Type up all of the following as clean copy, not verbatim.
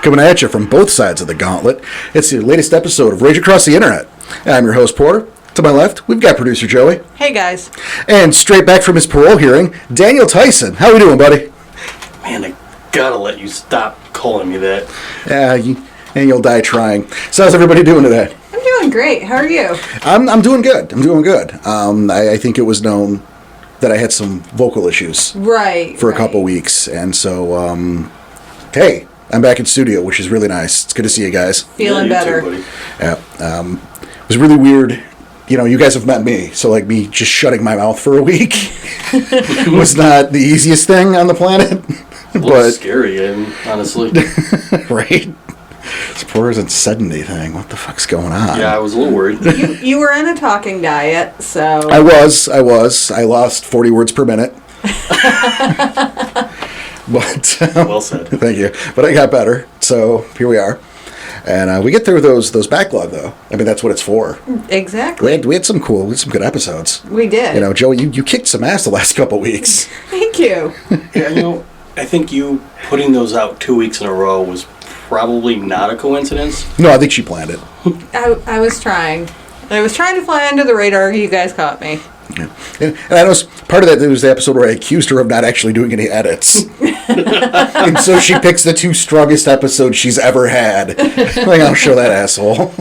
Coming at you from both sides of the gauntlet, it's the latest episode of Rage Across the Internet. I'm your host, Porter. To my left, we've got producer Joey. Hey, guys. And straight back from his parole hearing, Daniel Tyson. How we doing, buddy? Man, I gotta let you stop calling me that. And you'll die trying. So how's everybody doing today? I'm doing great. How are you? I'm doing good. I think it was known that I had some vocal issues for a couple weeks. And so, hey, I'm back in studio, which is really nice. It's good to see you guys. Feeling better. Too, buddy. Yeah. It was really weird. You know, you guys have met me, so like me just shutting my mouth for a week was not the easiest thing on the planet. But scary, honestly. Right? Porter hasn't said anything. What the fuck's going on? Yeah, I was a little worried. You were in a talking diet, so... I was. I lost 40 words per minute. But well said. Thank you. But I got better, so here we are. And we get through those backlog, though. I mean, that's what it's for. Exactly. We had some good episodes. We did. You know, Joey, you kicked some ass the last couple weeks. Thank you. Yeah, I think you putting those out 2 weeks in a row was probably not a coincidence. No, I think she planned it. I was trying. I was trying to fly under the radar. You guys caught me. Yeah. And I know part of that was the episode where I accused her of not actually doing any edits. And so she picks the two strongest episodes she's ever had. Like, I'll show that asshole.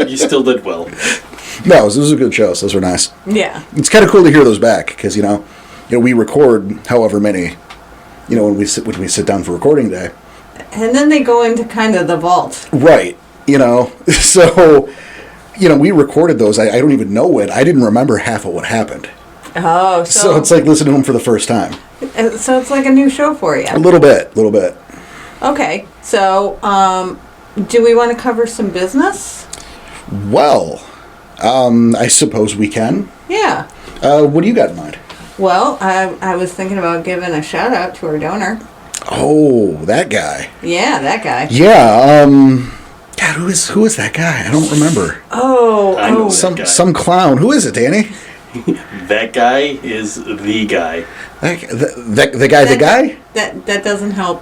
You still did well. No, it was a good show. So those were nice. Yeah. It's kind of cool to hear those back because, you know, we record however many, when we sit down for recording day. And then they go into kind of the vault. Right. So... we recorded those. I don't even know it. I didn't remember half of what happened. Oh, so it's like listening to them for the first time. So it's like a new show for you. A little bit. Okay. So, do we want to cover some business? Well, I suppose we can. Yeah. What do you got in mind? Well, I was thinking about giving a shout out to our donor. Oh, that guy. Yeah, that guy. Yeah. God, who is that guy? I don't remember. I know some clown. Who is it, Danny? That guy is the guy. The guy? That doesn't help.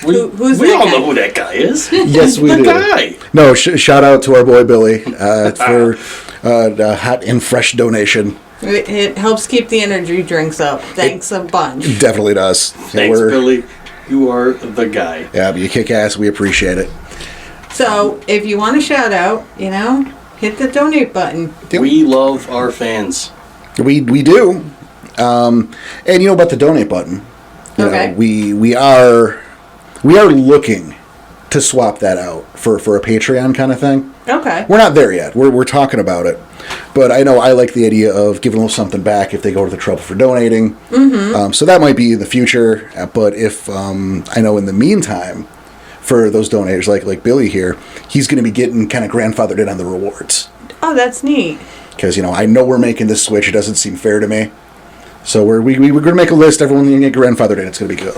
Who's we all know who that guy is. Yes, we do. The guy. No, shout out to our boy Billy for a hot and fresh donation. It helps keep the energy drinks up. Thanks a bunch. It definitely does. Thanks, Billy. You are the guy. Yeah, but you kick ass. We appreciate it. So, if you want a shout out, hit the donate button. We love our fans. We do. And about the donate button. Okay. We are looking to swap that out for a Patreon kind of thing. Okay. We're not there yet. We're talking about it. But I know I like the idea of giving them something back if they go to the trouble for donating. Mm-hmm. So that might be in the future. But if I know in the meantime, for those donators like Billy here, he's going to be getting kind of grandfathered in on the rewards. Oh, that's neat. Because, I know we're making this switch. It doesn't seem fair to me. So we're going to make a list. Everyone can get grandfathered in. It's going to be good.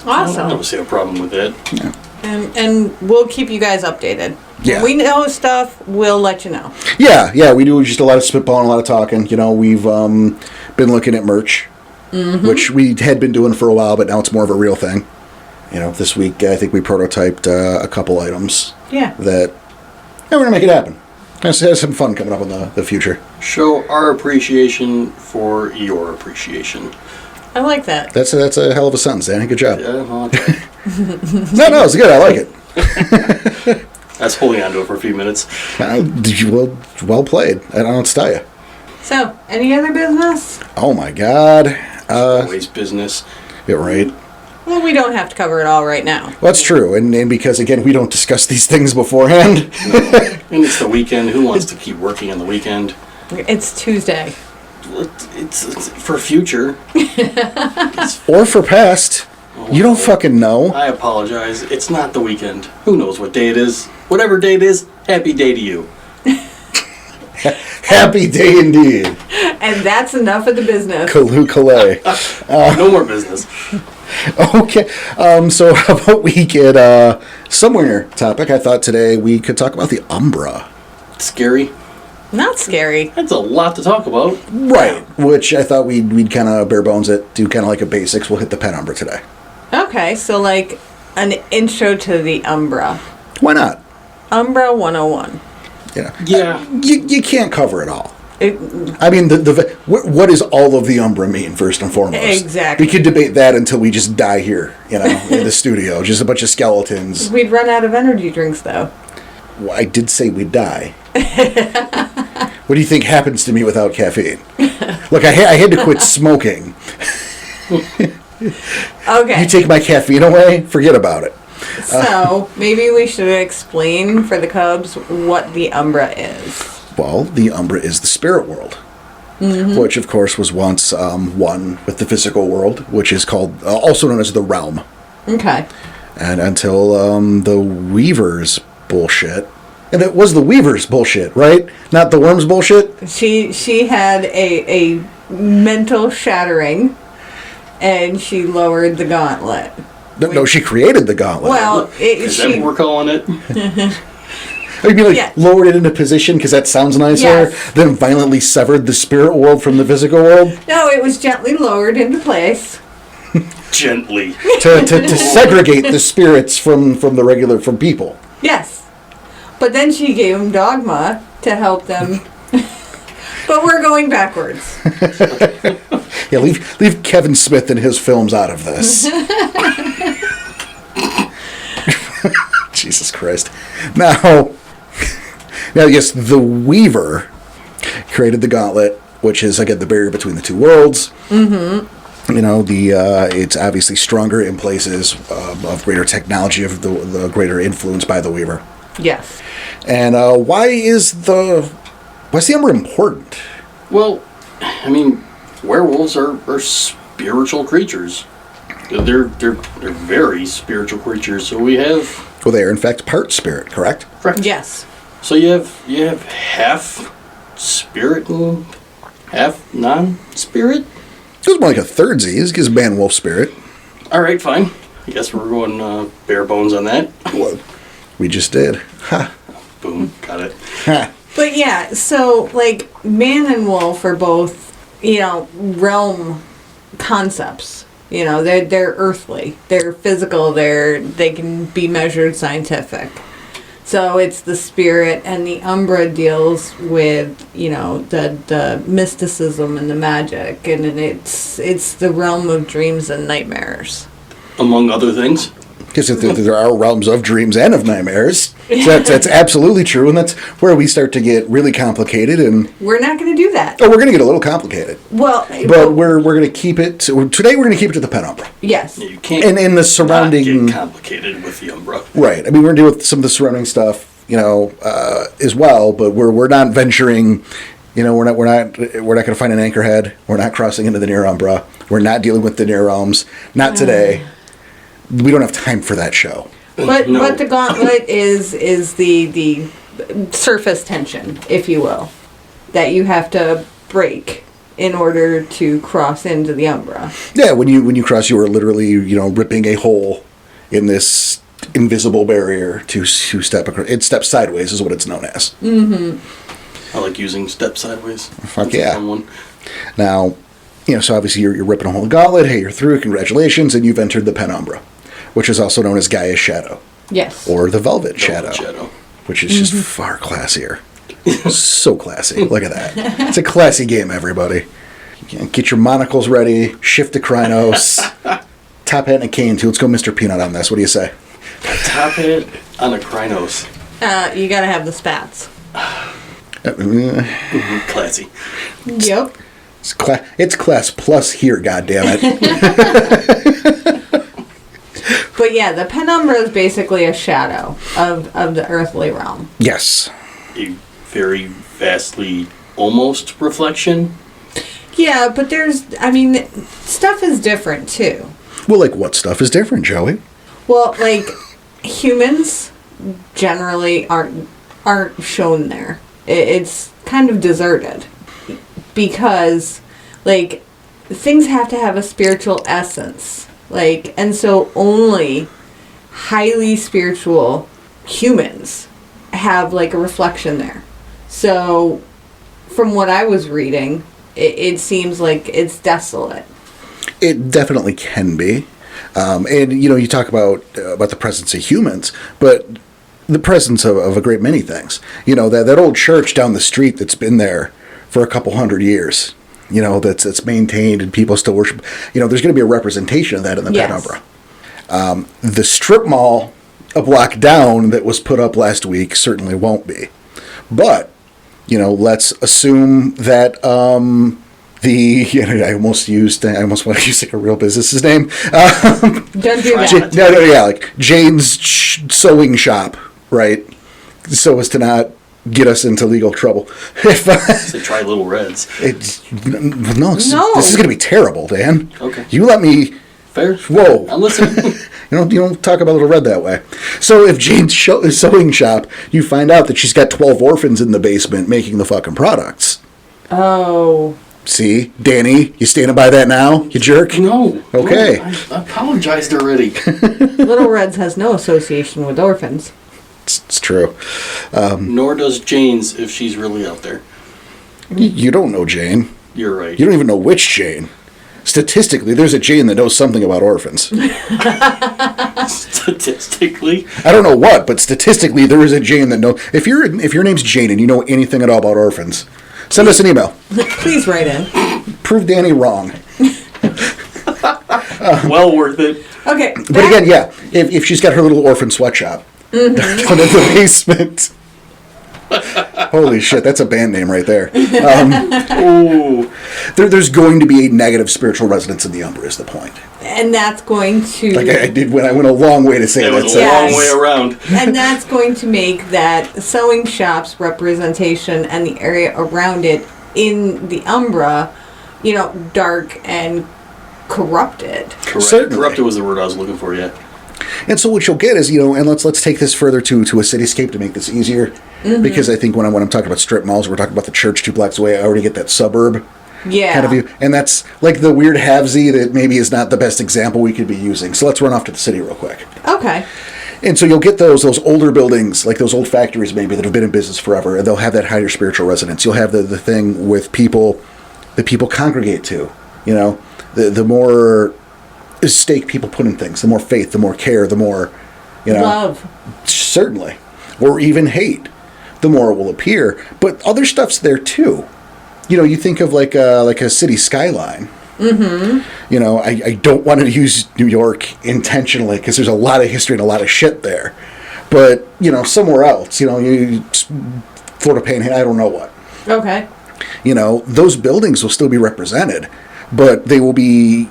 Awesome. I don't see a problem with it. Yeah. And we'll keep you guys updated. Yeah. When we know stuff, we'll let you know. Yeah. We do just a lot of spitballing, a lot of talking. We've been looking at merch, which we had been doing for a while, but now it's more of a real thing. This week I think we prototyped a couple items. Yeah. That we're going to make it happen. There's some fun coming up in the future. Show our appreciation for your appreciation. I like that. That's a hell of a sentence, Danny. Good job. Yeah, well, okay. No, it's good. I like it. I was holding on to it for a few minutes. Well played. I don't know what to tell you. So, any other business? Oh my God. Always business. Yeah, right. Well, we don't have to cover it all right now. Well, that's true. And because, again, we don't discuss these things beforehand. No. And it's the weekend. Who wants to keep working on the weekend? It's Tuesday. It's for future. Or for past. You don't fucking know. I apologize. It's not the weekend. Who knows what day it is? Whatever day it is, happy day to you. Happy day indeed. And that's enough of the business. Calais. No more business. Okay. So how about we get somewhere topic? I thought today we could talk about the Umbra. Scary. Not scary. That's a lot to talk about. Right. Which I thought we'd kind of bare bones it, do kind of like a basics. We'll hit the Penumbra today. Okay, so like an intro to the Umbra. Why not? Umbra 101. Yeah. You can't cover it all. It, I mean, what does all of the Umbra mean, first and foremost? Exactly. We could debate that until we just die here, in the studio. Just a bunch of skeletons. we'd run out of energy drinks, though. Well, I did say we'd die. What do you think happens to me without caffeine? Look, I had to quit smoking. Okay. You take my caffeine away, forget about it. So, maybe we should explain for the Cubs what the Umbra is. Well, the Umbra is the spirit world, which, of course, was once one with the physical world, which is called, also known as the realm. Okay. And until the Weavers bullshit. And it was the Weavers bullshit, right? Not the Worms bullshit? She had a mental shattering, and she lowered the gauntlet. No, she created the gauntlet. Well, Is that what we're calling it? I mean, yeah. lowered it into position because that sounds nicer, Yes. then violently severed the spirit world from the physical world No, it was gently lowered into place. Gently. to segregate the spirits from people. Yes. But then she gave them dogma to help them. But we're going backwards. Yeah, leave Kevin Smith and his films out of this. Jesus Christ. Now, yes, the Weaver created the gauntlet, which is, again, the barrier between the two worlds. Mm-hmm. It's obviously stronger in places of greater technology, of the greater influence by the Weaver. Yes. And why is the Umbra important? Well, I mean, werewolves are spiritual creatures. They're very spiritual creatures. So we have. Well, they are in fact part spirit, correct? Correct. Yes. So you have half spirit and half non-spirit. It was more like a thirdsies, gives man wolf spirit. All right, fine. I guess we're going bare bones on that. Well, we just did. Ha. Boom, got it. Ha. But yeah, so like man and wolf are both, realm concepts. They're earthly, they're physical, they can be measured scientific. So it's the spirit, and the Umbra deals with the mysticism and the magic, and it's the realm of dreams and nightmares. Among other things. Because there are realms of dreams and of nightmares. So that's absolutely true, and that's where we start to get really complicated. And we're not going to do that. Oh, we're going to get a little complicated. Well, but we're going to keep it. Today we're going to keep it to the Penumbra. Yes. You can't. And in the surrounding, not get complicated with the Umbra. Right. I mean, we're going to deal with some of the surrounding stuff, as well. But we're not venturing. We're not going to find an anchorhead. We're not crossing into the near Umbra. We're not dealing with the near realms. Not today. We don't have time for that show. But No. but the gauntlet is the surface tension, if you will, that you have to break in order to cross into the Umbra. Yeah, when you cross, you are literally ripping a hole in this invisible barrier to step across. It steps sideways, is what it's known as. I like using step sideways. Fuck That's a yeah. fun one. Now, so obviously you're ripping a hole in the gauntlet. Hey, you're through. Congratulations, and you've entered the Penumbra, which is also known as Gaia's Shadow. Yes. Or the Velvet Shadow. Shadow. Which is just far classier. So classy. Look at that. It's a classy game, everybody. Get your monocles ready. Shift to Krynos. Top hat and a cane, too. Let's go Mr. Peanut on this. What do you say? Top hat on a Krynos. You gotta have the spats. Classy. Yep. It's class plus here, goddammit. But yeah, the Penumbra is basically a shadow of the earthly realm. Yes. A very vastly almost reflection. Yeah, but stuff is different too. Well, like what stuff is different, Joey? Well, like humans generally aren't shown there. It's kind of deserted because like things have to have a spiritual essence. And so only highly spiritual humans have like a reflection there. So from what I was reading, it seems like it's desolate. It definitely can be. And, you talk about the presence of humans, but the presence of a great many things. That old church down the street that's been there for a couple hundred years, that's maintained and people still worship. There's going to be a representation of that in the Penumbra. The strip mall a block down that was put up last week certainly won't be. But, let's assume that I almost want to use like a real business's name. Don't do that. Like Jane's sewing shop, right? So as to not get us into legal trouble. So try Little Reds. This is going to be terrible, Dan. Okay. You let me. Fair. Whoa. I'm listening. You don't talk about Little Red that way. So if Jane's sewing shop, you find out that she's got 12 orphans in the basement making the fucking products. Oh. See, Danny, you standing by that now, you jerk? No. Okay. I apologized already. Little Reds has no association with orphans. It's true. Nor does Jane's if she's really out there. You don't know Jane. You're right. You don't even know which Jane. Statistically, there's a Jane that knows something about orphans. Statistically? I don't know what, but statistically, there is a Jane that knows. If your name's Jane and you know anything at all about orphans, send us an email. Please write in. Prove Danny wrong. Well worth it. Okay. But again, yeah, if she's got her little orphan sweatshop down in the basement. Holy shit, that's a band name right there. There's going to be a negative spiritual resonance in the Umbra, is the point. And that's going to... Like I did when I went a long way to say that. It was a long way around. And that's going to make that sewing shop's representation and the area around it in the Umbra, dark and corrupted. Correct. Certainly. Corrupted was the word I was looking for, yeah. And so what you'll get is, and let's take this further to a cityscape to make this easier. Mm-hmm. Because I think when I'm talking about strip malls, we're talking about the church 2 blocks away, I already get that suburb kind of view. And that's like the weird halvesy that maybe is not the best example we could be using. So let's run off to the city real quick. Okay. And so you'll get those older buildings, like those old factories maybe that have been in business forever, and they'll have that higher spiritual resonance. You'll have the thing with people that people congregate to. The more stake people put in things, the more faith, the more care, the more, love. Certainly. Or even hate. The more it will appear. But other stuff's there too. You think of like a city skyline. Mm-hmm. I don't want to use New York intentionally because there's a lot of history and a lot of shit there. But, somewhere else, Florida Panhandle, I don't know what. Okay. Those buildings will still be represented, but they will be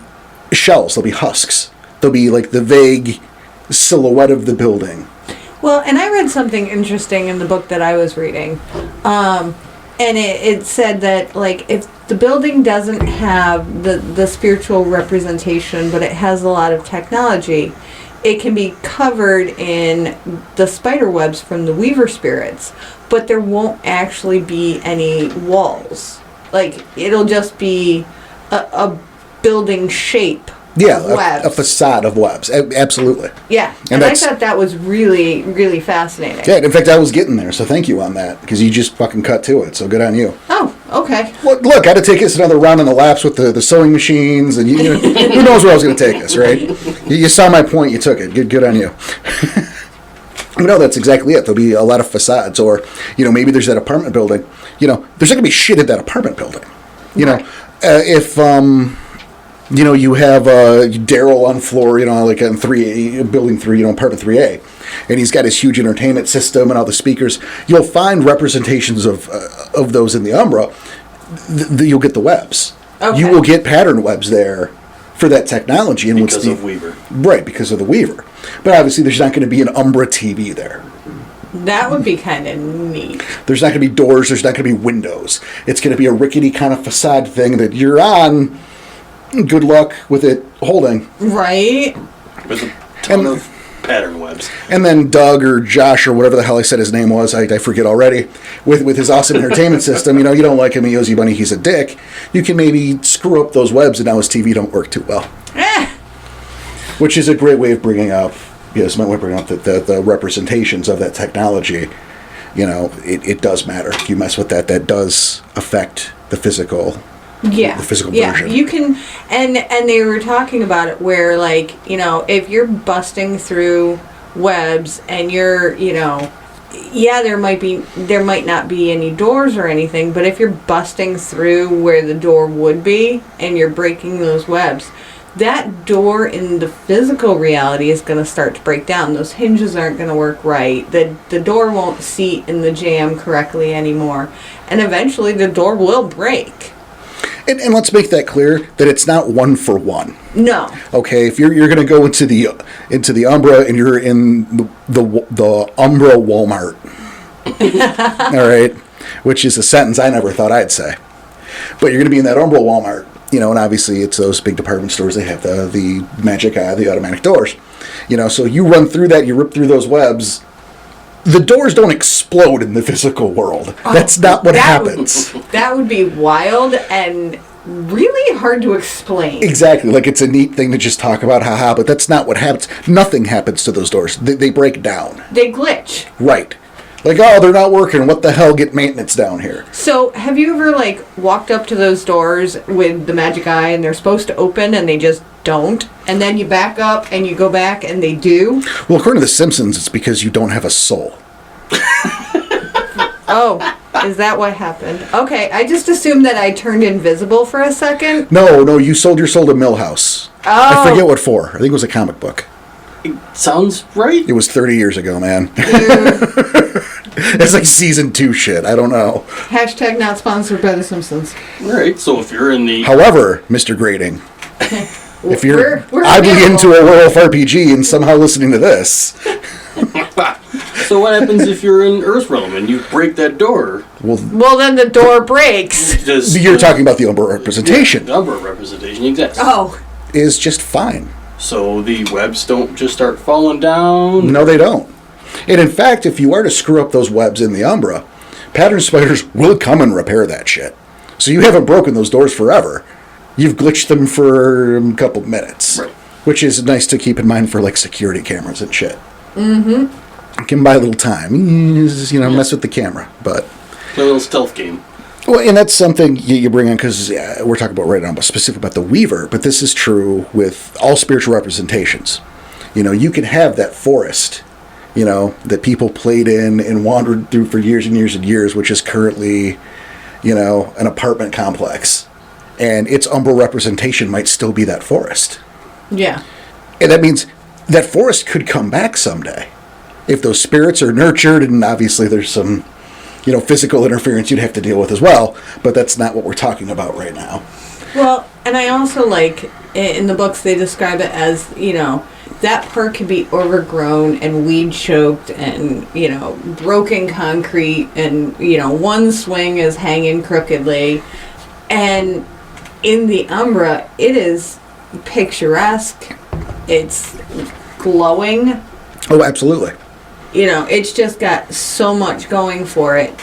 shells, they'll be husks. They'll be like the vague silhouette of the building. Well, and I read something interesting in the book that I was reading. And it said that, like, if the building doesn't have the spiritual representation, but it has a lot of technology, it can be covered in the spider webs from the Weaver spirits, but there won't actually be any walls. Like, it'll just be a building shape. Yeah, a facade of webs. Absolutely. Yeah, and I thought that was really, really fascinating. Yeah, in fact, I was getting there, so thank you on that, because you just fucking cut to it, so good on you. Oh, okay. Look, I had to take us another round in the laps with the sewing machines, and who knows where I was going to take us, right? You saw my point, you took it. Good on you. No, that's exactly it. There'll be a lot of facades, or, maybe there's that apartment building. There's not going to be shit at that apartment building. If... you have Daryl on floor, like on building 3, apartment 3A, and he's got his huge entertainment system and all the speakers. You'll find representations of those in the Umbra. You'll get the webs. Okay. You will get pattern webs there for that technology. And because of Weaver. Right, because of the Weaver. But obviously there's not going to be an Umbra TV there. That would be kind of neat. There's not going to be doors. There's not going to be windows. It's going to be a rickety kind of facade thing that you're on. Good luck with it holding. Right. With a ton of pattern webs. And then Doug or Josh or whatever the hell I said his name was, I forget already, with his awesome entertainment system, you don't like him, Yosi Bunny, he's a dick. You can maybe screw up those webs and now his TV don't work too well. Which is a great way of bringing up, my way of bringing up the representations of that technology. It does matter. If you mess with that does affect the physical Yeah. The physical yeah. version. You can, and they were talking about it where, like, you know, if you're busting through webs and you're, you know, yeah, there might not be any doors or anything, but if you're busting through where the door would be and you're breaking those webs, that door in the physical reality is going to start to break down. Those hinges aren't going to work right. The door won't seat in the jam correctly anymore. And eventually the door will break. And let's make that clear that it's not one for one. No. Okay, if you're going to go into the Umbra and you're in the Umbra Walmart, all right, which is a sentence I never thought I'd say, but you're going to be in that Umbra Walmart, you know, and obviously it's those big department stores. They have the magic eye, the automatic doors, you know. So you run through that, you rip through those webs. The doors don't explode in the physical world. That's not what happens. That would be wild and really hard to explain. Exactly. Like, it's a neat thing to just talk about, haha, but that's not what happens. Nothing happens to those doors. They break down. They glitch. Right. Like, oh, they're not working. What the hell? Get maintenance down here. So, have you ever, like, walked up to those doors with the magic eye and they're supposed to open and they just don't? And then you back up and you go back and they do? Well, according to The Simpsons, it's because you don't have a soul. Oh, is that what happened? Okay, I just assumed that I turned invisible for a second. No, you sold your soul to Millhouse. Oh. I forget what for. I think it was a comic book. It sounds right. It was 30 years ago, man. It's like season 2 shit. I don't know. Hashtag not sponsored by The Simpsons. All right, so if you're in the... However, Mr. Grading, if you're we're oddly available. into a Werewolf RPG and somehow listening to this... So what happens if you're in Earthrealm and you break that door? Well, then the door breaks. You're talking about the Umbra representation. The Umbra representation exists. Oh. Is just fine. So the webs don't just start falling down? No, they don't. And in fact, if you are to screw up those webs in the Umbra, pattern spiders will come and repair that shit. So you haven't broken those doors forever. You've glitched them for a couple minutes. Right. Which is nice to keep in mind for, like, security cameras and shit. Mm-hmm. It can buy a little time. You know, mess with the camera. But A little stealth game. well, and that's something you bring in because we're talking about right now, specific about the Weaver, but this is true with all spiritual representations. You know, you can have that forest, you know, that people played in and wandered through for years and years and years, which is currently, you know, an apartment complex. And its Umbra representation might still be that forest. Yeah. And that means that forest could come back someday. If those spirits are nurtured, and obviously there's some, you know, physical interference you'd have to deal with as well, but that's not what we're talking about right now. Well, and I also like, in the books they describe it as, you know, that part could be overgrown and weed choked and, you know, broken concrete and, you know, one swing is hanging crookedly. And in the Umbra, it is picturesque. It's glowing. Oh, absolutely. You know, it's just got so much going for it.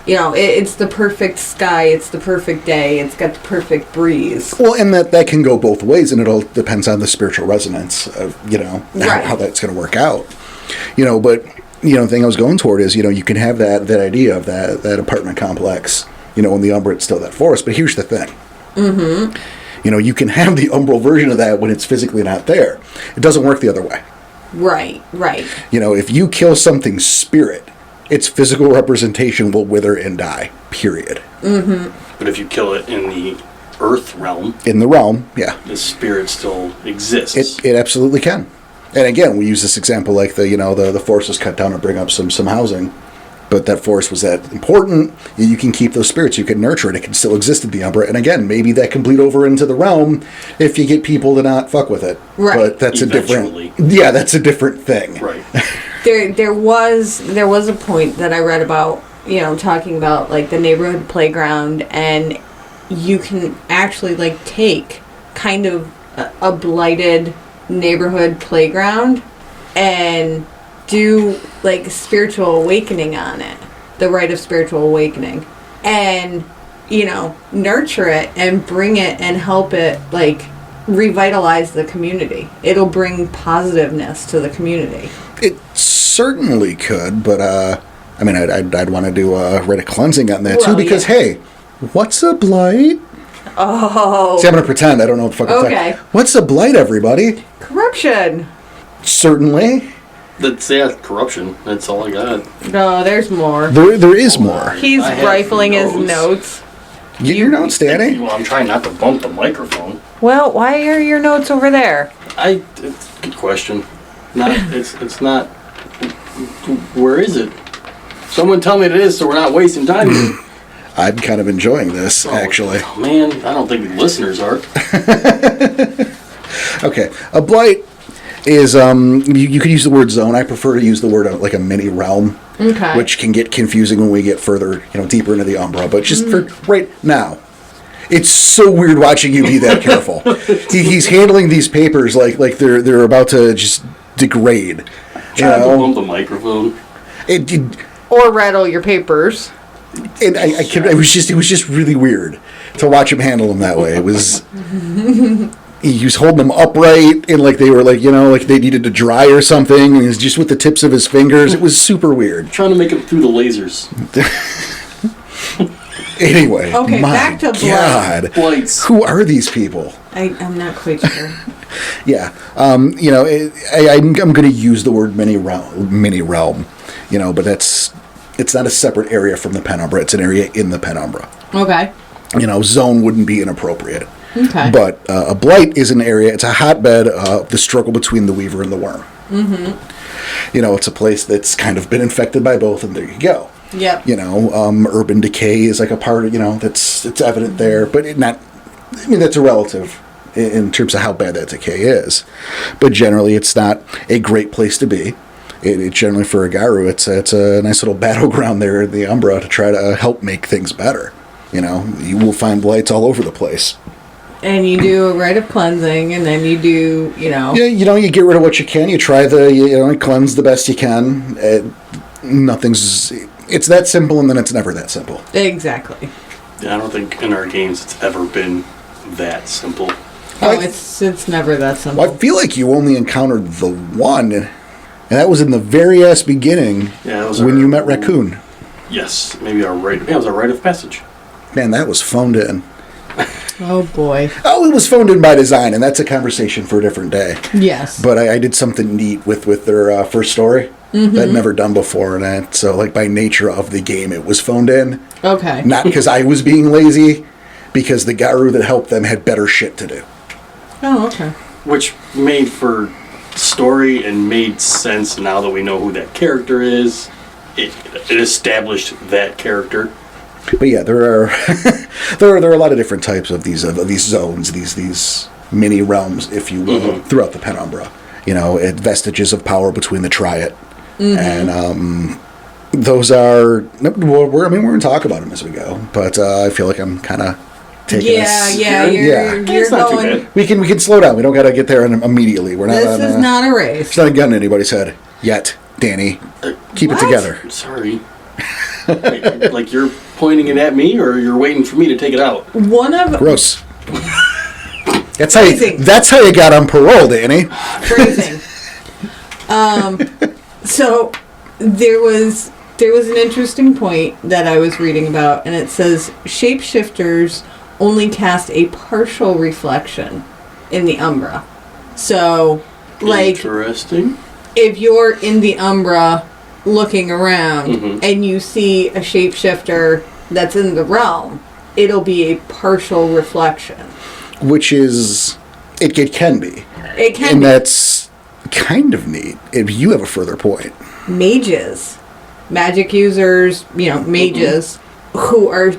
You know, it's the perfect sky, it's the perfect day, it's got the perfect breeze. Well, and that can go both ways, and it all depends on the spiritual resonance of, you know, Right. how that's going to work out. You know, but, you know, the thing I was going toward is, you know, you can have that idea of that apartment complex, you know, in the Umbra, it's still that forest. But here's the thing. Mm-hmm. You know, you can have the Umbral version of that when it's physically not there. It doesn't work the other way. Right. You know, if you kill something's spirit, its physical representation will wither and die, period. Mm-hmm. But if you kill it in the Earth realm, In the realm, yeah. the spirit still exists. It absolutely can. And again, we use this example like the forest was cut down to bring up some housing. But that forest was that important. You can keep those spirits. You can nurture it. It can still exist in the Umbra. And again, maybe that can bleed over into the realm if you get people to not fuck with it. Right. But that's Eventually. that's a different thing. Right. There was a point that I read about, you know, talking about like the neighborhood playground, and you can actually like take kind of a blighted neighborhood playground and do like spiritual awakening on it, the rite of spiritual awakening, and, you know, nurture it and bring it and help it like revitalize the community. It'll bring positiveness to the community. It certainly could, but I mean, I'd want to do a rite of cleansing on that too, Well, because yeah. hey, what's a blight? Oh. See, I'm gonna pretend I don't know what the fuck I'm Okay. talking. What's a blight, everybody? Corruption. Certainly. That's corruption. That's all I got. No, there's more. There is more. He's I have rifling his notes. notes. Get your notes, Danny. Well, I'm trying not to bump the microphone. Well, why are your notes over there? It's a good question. It's not. Where is it? Someone tell me it is, so we're not wasting time here. I'm kind of enjoying this, actually. Oh, man, I don't think the listeners are. Okay, a blight is you could use the word zone. I prefer to use the word like a mini realm, Okay. which can get confusing when we get further, deeper into the Umbra. But just for right now, it's so weird watching you be that careful. He's handling these papers like they're about to just degrade. Trying to bump the microphone. Or rattle your papers. And it was just really weird to watch him handle them that way. It was. He was holding them upright and like they were like they needed to dry or something. And he was just with the tips of his fingers. It was super weird. Trying to make it through the lasers. Anyway, Okay, my back to God, Blights. who are these people? I'm not quite sure. Yeah, I'm going to use the word mini realm, but it's not a separate area from the Penumbra. It's an area in the Penumbra. Okay. Zone wouldn't be inappropriate. Okay. But a blight is an area, it's a hotbed of the struggle between the Weaver and the Worm. Mm-hmm. It's a place that's kind of been infected by both, and there you go. Yep. Urban decay is like a part of, it's evident there, but that's a relative in terms of how bad that decay is. But generally, it's not a great place to be. It generally, for a Garu, it's a nice little battleground there in the Umbra to try to help make things better. You will find blights all over the place. And you do a rite of cleansing, and then you do, Yeah, you get rid of what you can. You try cleanse the best you can. It's that simple, and then it's never that simple. Exactly. Yeah, I don't think in our games it's ever been that simple. Oh, it's never that simple. Well, I feel like you only encountered the one, and that was in the very ass beginning. Yeah, that was when you met Raccoon. Yes, maybe it was our rite of passage. Man, that was phoned in. Oh, boy. Oh, it was phoned in by design, and that's a conversation for a different day. Yes. But I did something neat with their first story that I'd never done before, and so like by nature of the game, it was phoned in. Okay. Not because I was being lazy, because the Garu that helped them had better shit to do. Oh, okay. Which made for story and made sense now that we know who that character is. It established that character. But yeah, there are there are a lot of different types of these zones, these mini realms, if you will, throughout the Penumbra. Vestiges of power between the Triad, and those are. We're going to talk about them as we go, but I feel like I'm kind of taking us. You're It's not too going. bad. We can slow down. We don't got to get there immediately. We're not. This is not a race. It's not a gun to anybody's head yet, Danny. Keep What? it together. Sorry. like you're pointing it at me, or you're waiting for me to take it out? One of Gross. That's Phrasing. how you got on parole, Danny. phrasing. So there was an interesting point that I was reading about, and it says shapeshifters only cast a partial reflection in the Umbra. So, like, Interesting. if you're in the Umbra looking around and you see a shapeshifter that's in the realm, it'll be a partial reflection. Which is, it can be. It can And be. that's kind of neat, if you have a further point. Mages, magic users, mages who are,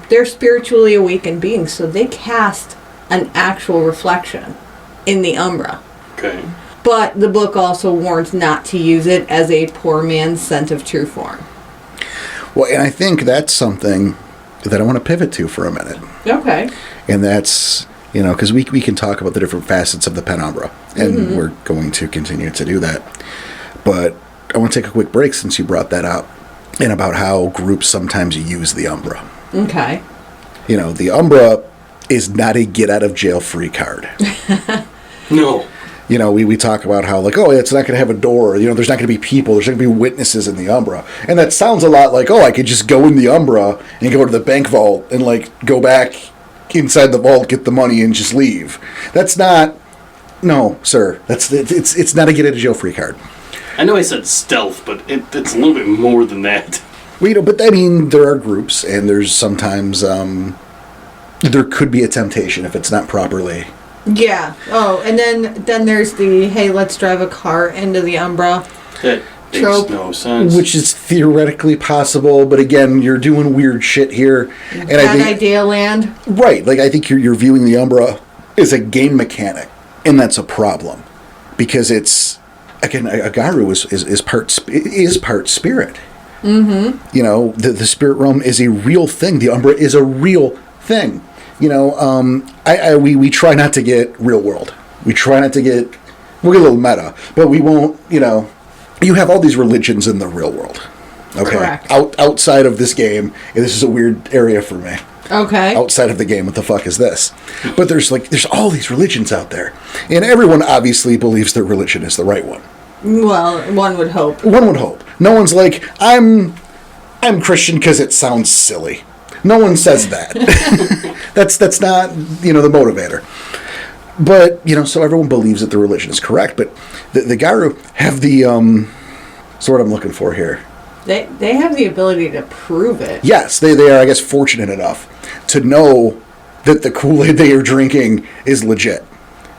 they're spiritually awakened beings, so they cast an actual reflection in the Umbra. Okay. But the book also warns not to use it as a poor man's scent of true form. Well, and I think that's something that I want to pivot to for a minute. Okay. And that's, because we can talk about the different facets of the Penumbra, and we're going to continue to do that. But I want to take a quick break since you brought that up, and about how groups sometimes use the Umbra. Okay. The Umbra is not a get-out-of-jail-free card. No. We talk about how, like, oh, it's not going to have a door. There's not going to be people. There's not going to be witnesses in the Umbra. And that sounds a lot like, oh, I could just go in the Umbra and go to the bank vault and, like, go back inside the vault, get the money, and just leave. That's not. No, sir. It's not a get out of jail free card. I know I said stealth, but it's a little bit more than that. Well, but I mean, there are groups, and there's sometimes there could be a temptation if it's not properly. Yeah. Oh, and then there's the hey, let's drive a car into the Umbra. That Trope. makes no sense. Which is theoretically possible, but again, you're doing weird shit here. And Bad idea land. Right, like I think you're viewing the Umbra as a game mechanic, and that's a problem. Because it's, again, Agaru is part spirit. Mm-hmm. You know, the spirit realm is a real thing. The Umbra is a real thing. You know, we try not to get real world. We try not to we'll get a little meta, but we won't, you know, you have all these religions in the real world. Okay. Correct. Outside of this game, and this is a weird area for me. Okay. Outside of the game, what the fuck is this? But there's all these religions out there. And everyone obviously believes their religion is the right one. Well, one would hope. One would hope. No one's like, I'm Christian because it sounds silly. No one says that. That's not, you know, the motivator. But, you know, so everyone believes that the religion is correct. But the Garu have the, so what I'm looking for here. They have the ability to prove it. Yes, they are, I guess, fortunate enough to know that the Kool-Aid they are drinking is legit.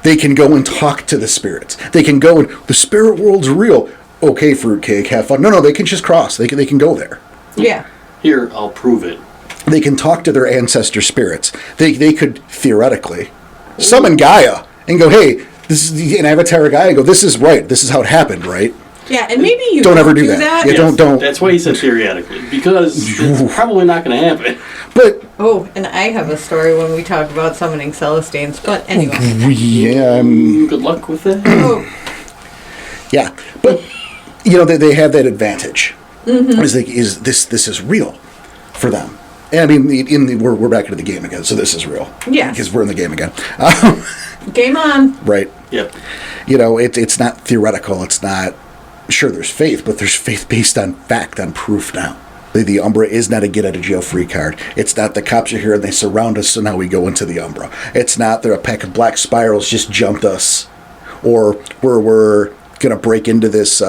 They can go and talk to the spirits. They can go and, the spirit world's real. Okay, fruitcake, have fun. No, they can just cross. They can go there. Yeah. Here, I'll prove it. They can talk to their ancestor spirits. They could theoretically summon Gaia and go, hey, this is an avatar of Gaia. And go, this is right. This is how it happened, right? Yeah, and maybe you don't ever do that. Yeah, Yes, don't. That's why he said theoretically, because it's probably not going to happen. But Oh, and I have a story when we talk about summoning Celestines. But anyway. yeah, Good luck with that. Oh, yeah. But you know they have that advantage. Mm-hmm. Is this is real for them? And I mean, we're back into the game again, so this is real. Yes. Because we're in the game again. game on. Right. Yep. You know, it's not theoretical. It's not. Sure, there's faith, but there's faith based on fact, on proof now. The Umbra is not a get-out-of-jail-free card. It's not the cops are here and they surround us, so now we go into the Umbra. It's not that a pack of black spirals just jumped us, or we're going to break into this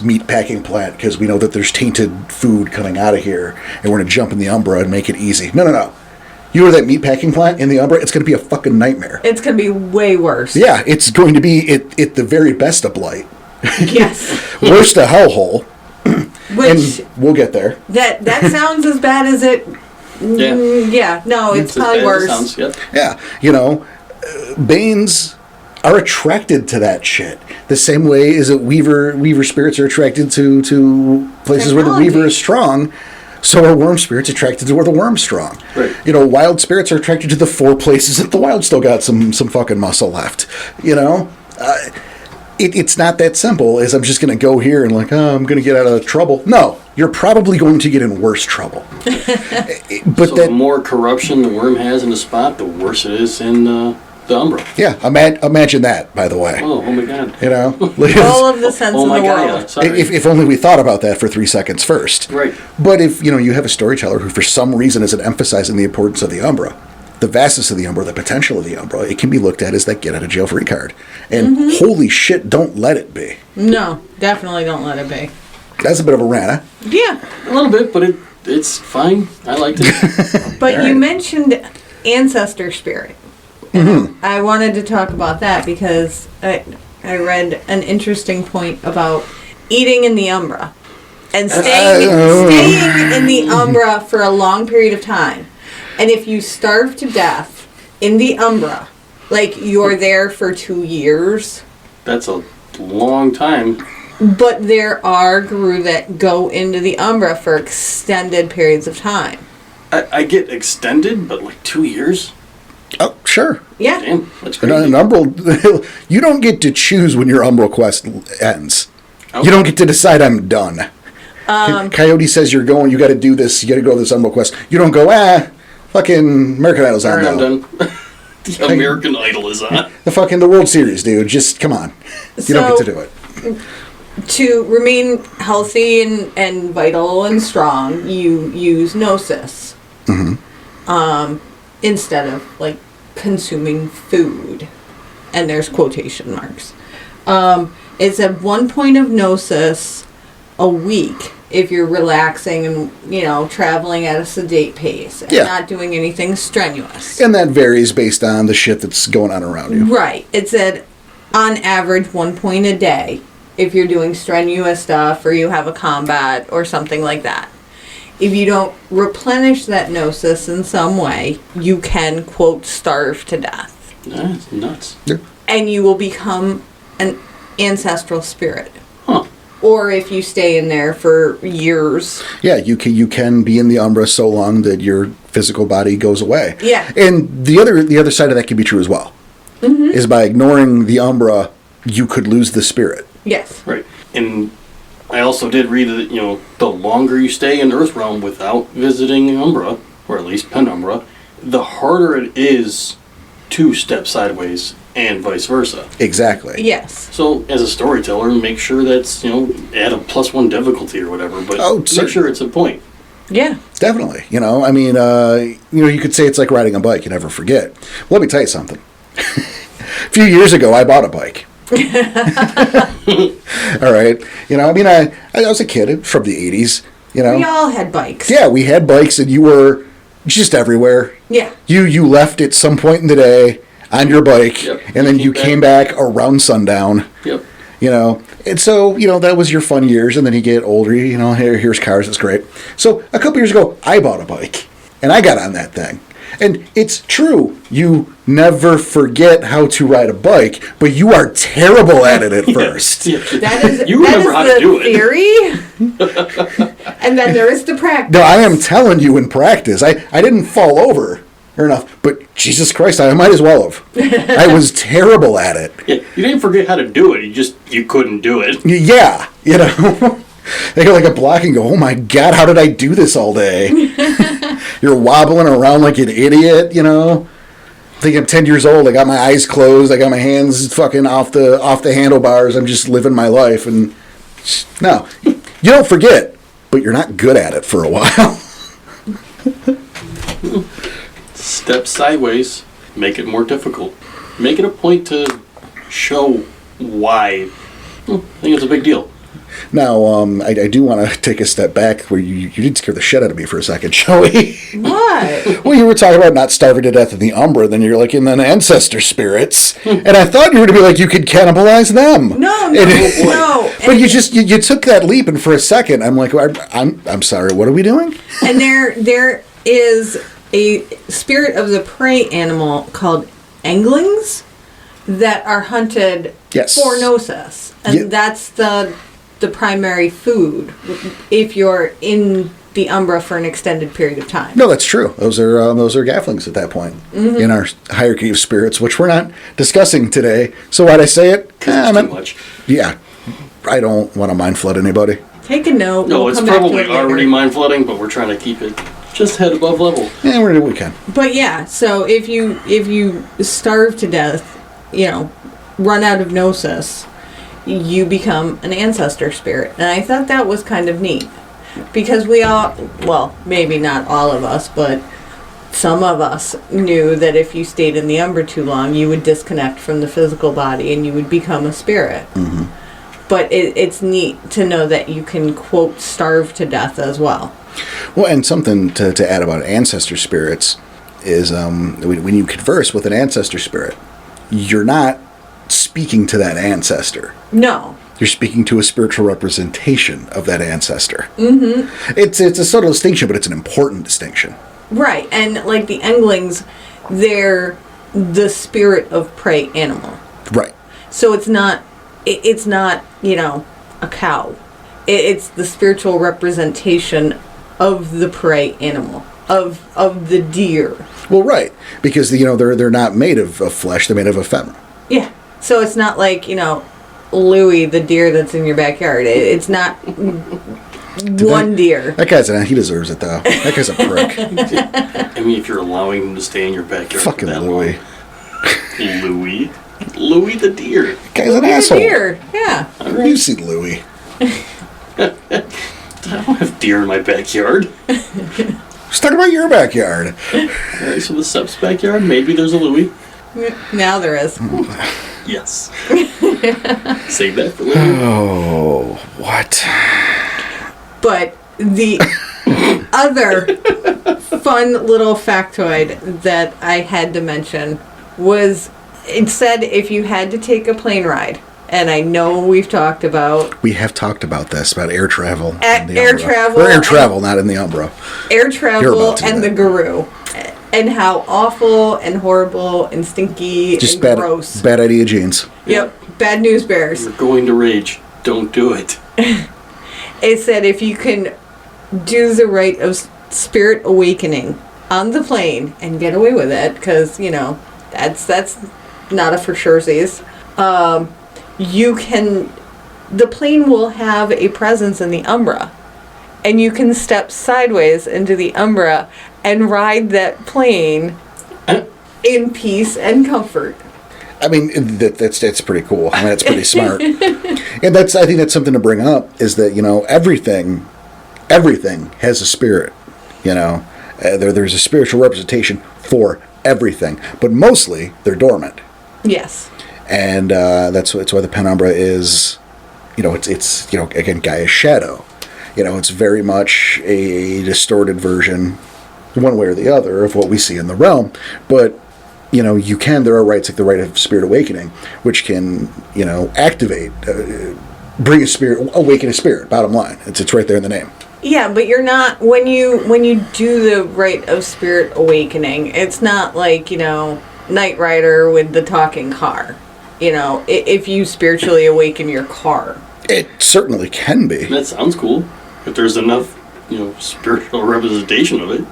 meat packing plant because we know that there's tainted food coming out of here, and we're going to jump in the Umbra and make it easy. No. You are that meat packing plant in the Umbra, it's going to be a fucking nightmare. It's going to be way worse. Yeah, it's going to be at the very best of Blight. Yes. Worst of hellhole. Which and we'll get there. That sounds as bad as it. Yeah. Yeah. No, it's probably worse. Sounds, yep. Yeah. You know, Banes are attracted to that shit. The same way as that Weaver spirits are attracted to places where the Weaver is strong. So are worm spirits attracted to where the worm's strong. Right. You know, wild spirits are attracted to the 4 places that the wild still got some fucking muscle left. You know? It's not that simple as I'm just going to go here and I'm going to get out of trouble. No, you're probably going to get in worse trouble. But so the more corruption the worm has in a spot, the worse it is in the Umbra. Yeah, imagine that, by the way. Oh my God. You know? All of the sense in the world. Sorry. If only we thought about that for 3 seconds first. Right. But if, you have a storyteller who for some reason isn't emphasizing the importance of the Umbra, the vastness of the Umbra, the potential of the Umbra, it can be looked at as that get-out-of-jail-free card. And holy shit, don't let it be. No, definitely don't let it be. That's a bit of a rant, huh? Yeah. A little bit, but it's fine. I liked it. But you mentioned ancestor spirit. I wanted to talk about that because I read an interesting point about eating in the Umbra and staying in the Umbra for a long period of time. And if you starve to death in the Umbra, like you're there for 2 years. That's a long time. But there are Guru that go into the Umbra for extended periods of time. I get extended, but like 2 years? Oh, sure. Yeah. Damn, that's And crazy. an Umbral, you don't get to choose when your Umbral quest ends. Okay. You don't get to decide I'm done. Coyote says you're going, you got to do this, you got to go to this Umbral quest. You don't go, fucking American Idol's on Alright, I'm though. done. The American Idol is on. The World Series, dude. Just, come on. You don't get to do it. To remain healthy and vital and strong, you use Gnosis. instead of like consuming food, and there's quotation marks. It's at 1 point of gnosis a week if you're relaxing and, you know, traveling at a sedate pace and not doing anything strenuous. And that varies based on the shit that's going on around you. Right. It's at, on average, 1 point a day if you're doing strenuous stuff or you have a combat or something like that. If you don't replenish that gnosis in some way, you can, quote, starve to death. That's nuts. Yeah. And you will become an ancestral spirit. Huh. Or if you stay in there for years. Yeah, you can be in the Umbra so long that your physical body goes away. Yeah. And the other side of that can be true as well. Mm-hmm. Is by ignoring the Umbra, you could lose the spirit. Yes. Right. And I also did read that, you know, the longer you stay in Earthrealm without visiting Umbra, or at least Penumbra, the harder it is to step sideways and vice versa. Exactly. Yes. So, as a storyteller, make sure that's, you know, add a +1 difficulty or whatever, but make sure it's a point. Yeah. Definitely. You know, I mean, you could say it's like riding a bike. You never forget. Well, let me tell you something. A few years ago, I bought a bike. All right. You know, I mean, I was a kid from the 80s, you know. We all had bikes. Yeah, we had bikes, and you were just everywhere. Yeah. You left at some point in the day on your bike, and then you came back around sundown. Yep. You know, and so, you know, that was your fun years, and then you get older, you know, here's cars, it's great. So, a couple years ago, I bought a bike, and I got on that thing. And it's true, you never forget how to ride a bike, but you are terrible at it at first. Yeah. That is, you remember how to do it. Theory. And then there is the practice. No, I am telling you in practice. I didn't fall over enough, but Jesus Christ, I might as well have. I was terrible at it. Yeah, you didn't forget how to do it, you couldn't do it. Yeah, you know. They go like a block and go, oh my God, how did I do this all day? You're wobbling around like an idiot, you know. I think I'm 10 years old. I got my eyes closed. I got my hands fucking off the handlebars. I'm just living my life. And no, you don't forget, but you're not good at it for a while. Step sideways, make it more difficult. Make it a point to show why. I think it's a big deal. Now, I do want to take a step back where you did scare the shit out of me for a second, shall we? What? Well, you were talking about not starving to death in the Umbra, then you're like in the ancestor spirits, and I thought you were to be like you could cannibalize them. No. But you took that leap, and for a second, I'm like, I'm sorry, what are we doing? And there is a spirit of the prey animal called englings that are hunted for gnosis, and that's the primary food if you're in the Umbra for an extended period of time. No, that's true. Those are gafflings at that point in our hierarchy of spirits, which we're not discussing today. So why'd I say it? Because it's too much. Yeah, I don't want to mind flood anybody. Take a note. No, we'll it's come back to probably it later. already mind flooding, but we're trying to keep it just head above level. Yeah, we can. But yeah, so if you starve to death, you know, run out of gnosis, you become an ancestor spirit. And I thought that was kind of neat. Because we all, well, maybe not all of us, but some of us knew that if you stayed in the Umbra too long, you would disconnect from the physical body and you would become a spirit. Mm-hmm. But it's neat to know that you can, quote, starve to death as well. Well, and something to add about ancestor spirits is when you converse with an ancestor spirit, you're not speaking to that ancestor. No. You're speaking to a spiritual representation of that ancestor. Mm-hmm. It's a subtle distinction, but it's an important distinction. Right, and like the englings, they're the spirit of prey animal. Right. So it's not, you know, a cow. It's the spiritual representation of the prey animal, of the deer. Well, right, because you know they're not made of flesh; they're made of ephemera. Yeah. So it's not like, you know, Louie, the deer that's in your backyard. It's not one deer. That guy's he deserves it though. That guy's a prick. I mean, if you're allowing him to stay in your backyard, fucking Louie. Louie the deer. Guy's an asshole. The deer. Yeah. Right. You see Louie. I don't have deer in my backyard. Just talking about your backyard. Alright, so the Sep's backyard, maybe there's a Louie. Now there is. Yes. Save that for later. Oh, what? But the other fun little factoid that I had to mention was, it said if you had to take a plane ride, and I know we've talked about... We have talked about this, about air travel. Air travel. Or air travel, not in the Umbra. Air travel and the Guru. And how awful and horrible and stinky Just and gross. Bad idea, jeans. Yep. Bad news bears. You're going to rage. Don't do it. It said if you can do the rite of spirit awakening on the plane and get away with it, because, that's not a for surezies. You can, the plane will have a presence in the Umbra, and you can step sideways into the Umbra and ride that plane in peace and comfort. I mean, that's pretty cool. I mean, that's pretty smart. And I think that's something to bring up, is that, everything has a spirit, there's a spiritual representation for everything, but mostly they're dormant. Yes. And that's why the Penumbra is, it's again, Gaia's shadow. It's very much a distorted version, one way or the other, of what we see in the realm. But, there are rites like the rite of spirit awakening, which can, activate, bring a spirit, awaken a spirit, bottom line. It's right there in the name. Yeah, but you're not, when you do the rite of spirit awakening, it's not like, Knight Rider with the talking car. If you spiritually awaken your car. It certainly can be. That sounds cool. If there's enough, spiritual representation of it.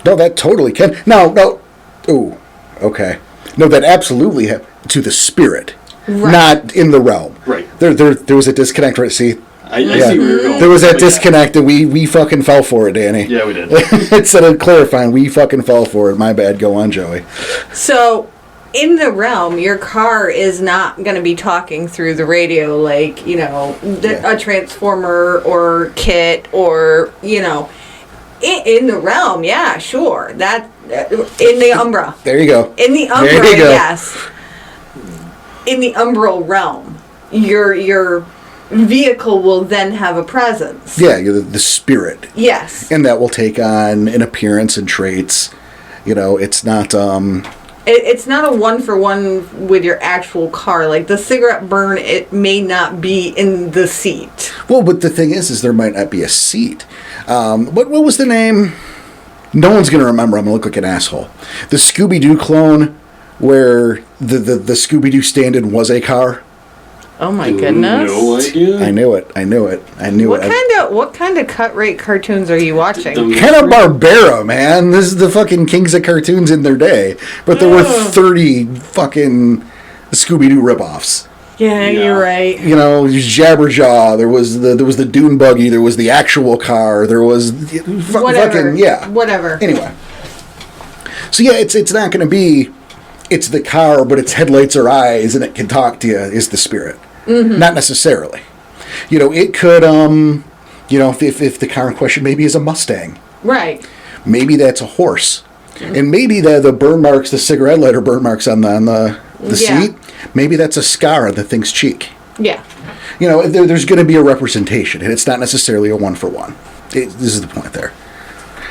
No, that totally can. No. Ooh, okay. No, that absolutely to the spirit, right. Not in the realm. Right. There was a disconnect, right? See? I see where you're going. There was that disconnect, and we fucking fell for it, Danny. Yeah, we did. Instead of clarifying, we fucking fell for it. My bad. Go on, Joey. So, in the realm, your car is not going to be talking through the radio like, a transformer or kit or, in the realm, yeah, sure. That, in the Umbra. There you go. In the Umbra, yes. In the Umbral realm, your vehicle will then have a presence. Yeah, you're the spirit. Yes. And that will take on an appearance and traits. It's not... It's not a one-for-one with your actual car. Like, the cigarette burn, it may not be in the seat. Well, but the thing is there might not be a seat. What was the name? No one's going to remember. I'm going to look like an asshole. The Scooby-Doo clone where the Scooby-Doo stand-in was a car. Oh my goodness. No idea. I knew it. What kind of cut rate cartoons are you watching? Hanna-Barbera, man. This is the fucking kings of cartoons in their day. But there were 30 fucking Scooby-Doo ripoffs. Yeah, you're right. Jabberjaw. There was the Dune Buggy. There was the actual car. There was whatever. Whatever. Anyway. So yeah, it's not going to be. It's the car, but its headlights are eyes, and it can talk to you. Is the spirit? Mm-hmm. Not necessarily. It could. If the car in question maybe is a Mustang. Right. Maybe that's a horse, and maybe the burn marks, the cigarette lighter burn marks on the seat. Maybe that's a scar on the thing's cheek. Yeah. There's going to be a representation, and it's not necessarily a one-for-one. This is the point there.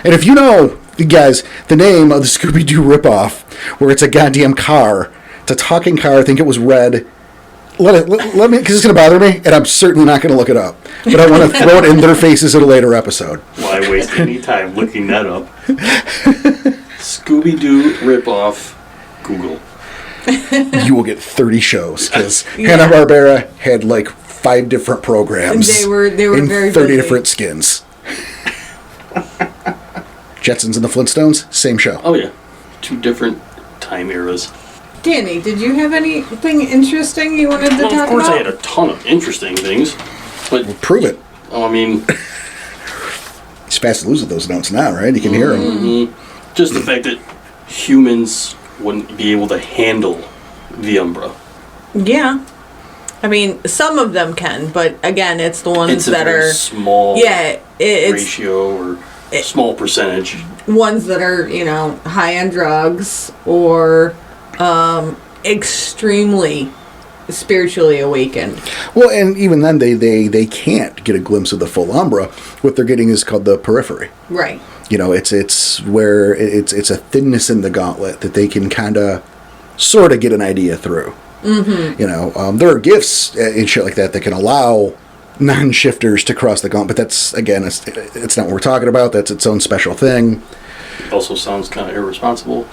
And if you know, guys, the name of the Scooby-Doo ripoff, where it's a goddamn car, it's a talking car, I think it was red. Let me, because it's going to bother me, and I'm certainly not going to look it up. But I want to throw it in their faces at a later episode. Why waste any time looking that up? Scooby-Doo ripoff, Google. You will get 30 shows, because Hanna-Barbera had like 5 different programs. They were in very 30 busy. different skins. Jetsons and the Flintstones, same show. Oh yeah, 2 different time eras. Danny, did you have anything interesting you wanted to talk about? Of course I had a ton of interesting things, but... Well, prove it. Oh, I mean... He's fast to lose with those notes now, right? You can hear them. Mm-hmm. Just the fact that humans wouldn't be able to handle the Umbra. Yeah. I mean, some of them can, but again, it's the ones It's a that very are... small it's ratio or... small percentage. Ones that are, high on drugs or extremely spiritually awakened. Well, and even then, they can't get a glimpse of the full Umbra. What they're getting is called the periphery. Right. It's where it's a thinness in the gauntlet that they can kind of, sort of get an idea through. Mm-hmm. There are gifts and shit like that can allow non-shifters to cross the gauntlet, but that's, again, it's not what we're talking about. That's its own special thing. Also sounds kind of irresponsible.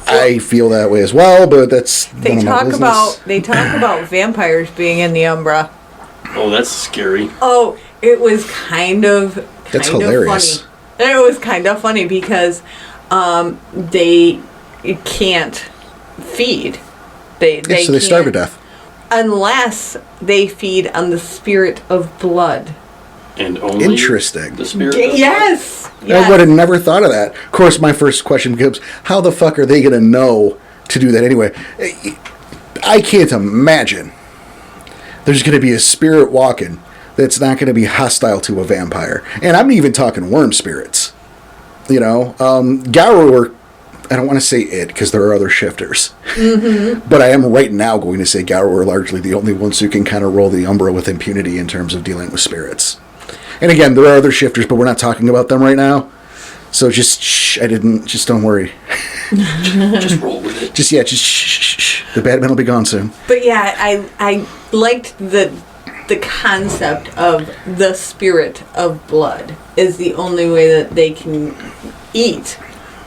I feel that way as well, but that's They talk about vampires being in the Umbra. Oh, that's scary. Oh, it was kind of That's hilarious. funny. It was kind of funny because they can't feed. They so they starve to death. Unless they feed on the spirit of blood. And only Interesting. The spirit of Yes. I would have never thought of that. Of course, my first question becomes, how the fuck are they going to know to do that anyway? I can't imagine there's going to be a spirit walking that's not going to be hostile to a vampire. And I'm even talking worm spirits. Garrower, I don't want to say it because there are other shifters. Mm-hmm. But I am right now going to say Garrower are largely the only ones who can kind of roll the Umbra with impunity in terms of dealing with spirits. And again, there are other shifters, but we're not talking about them right now. So just don't worry. Just roll with it. Just shh. The bad men will be gone soon. But yeah, I liked the concept of the spirit of blood is the only way that they can eat.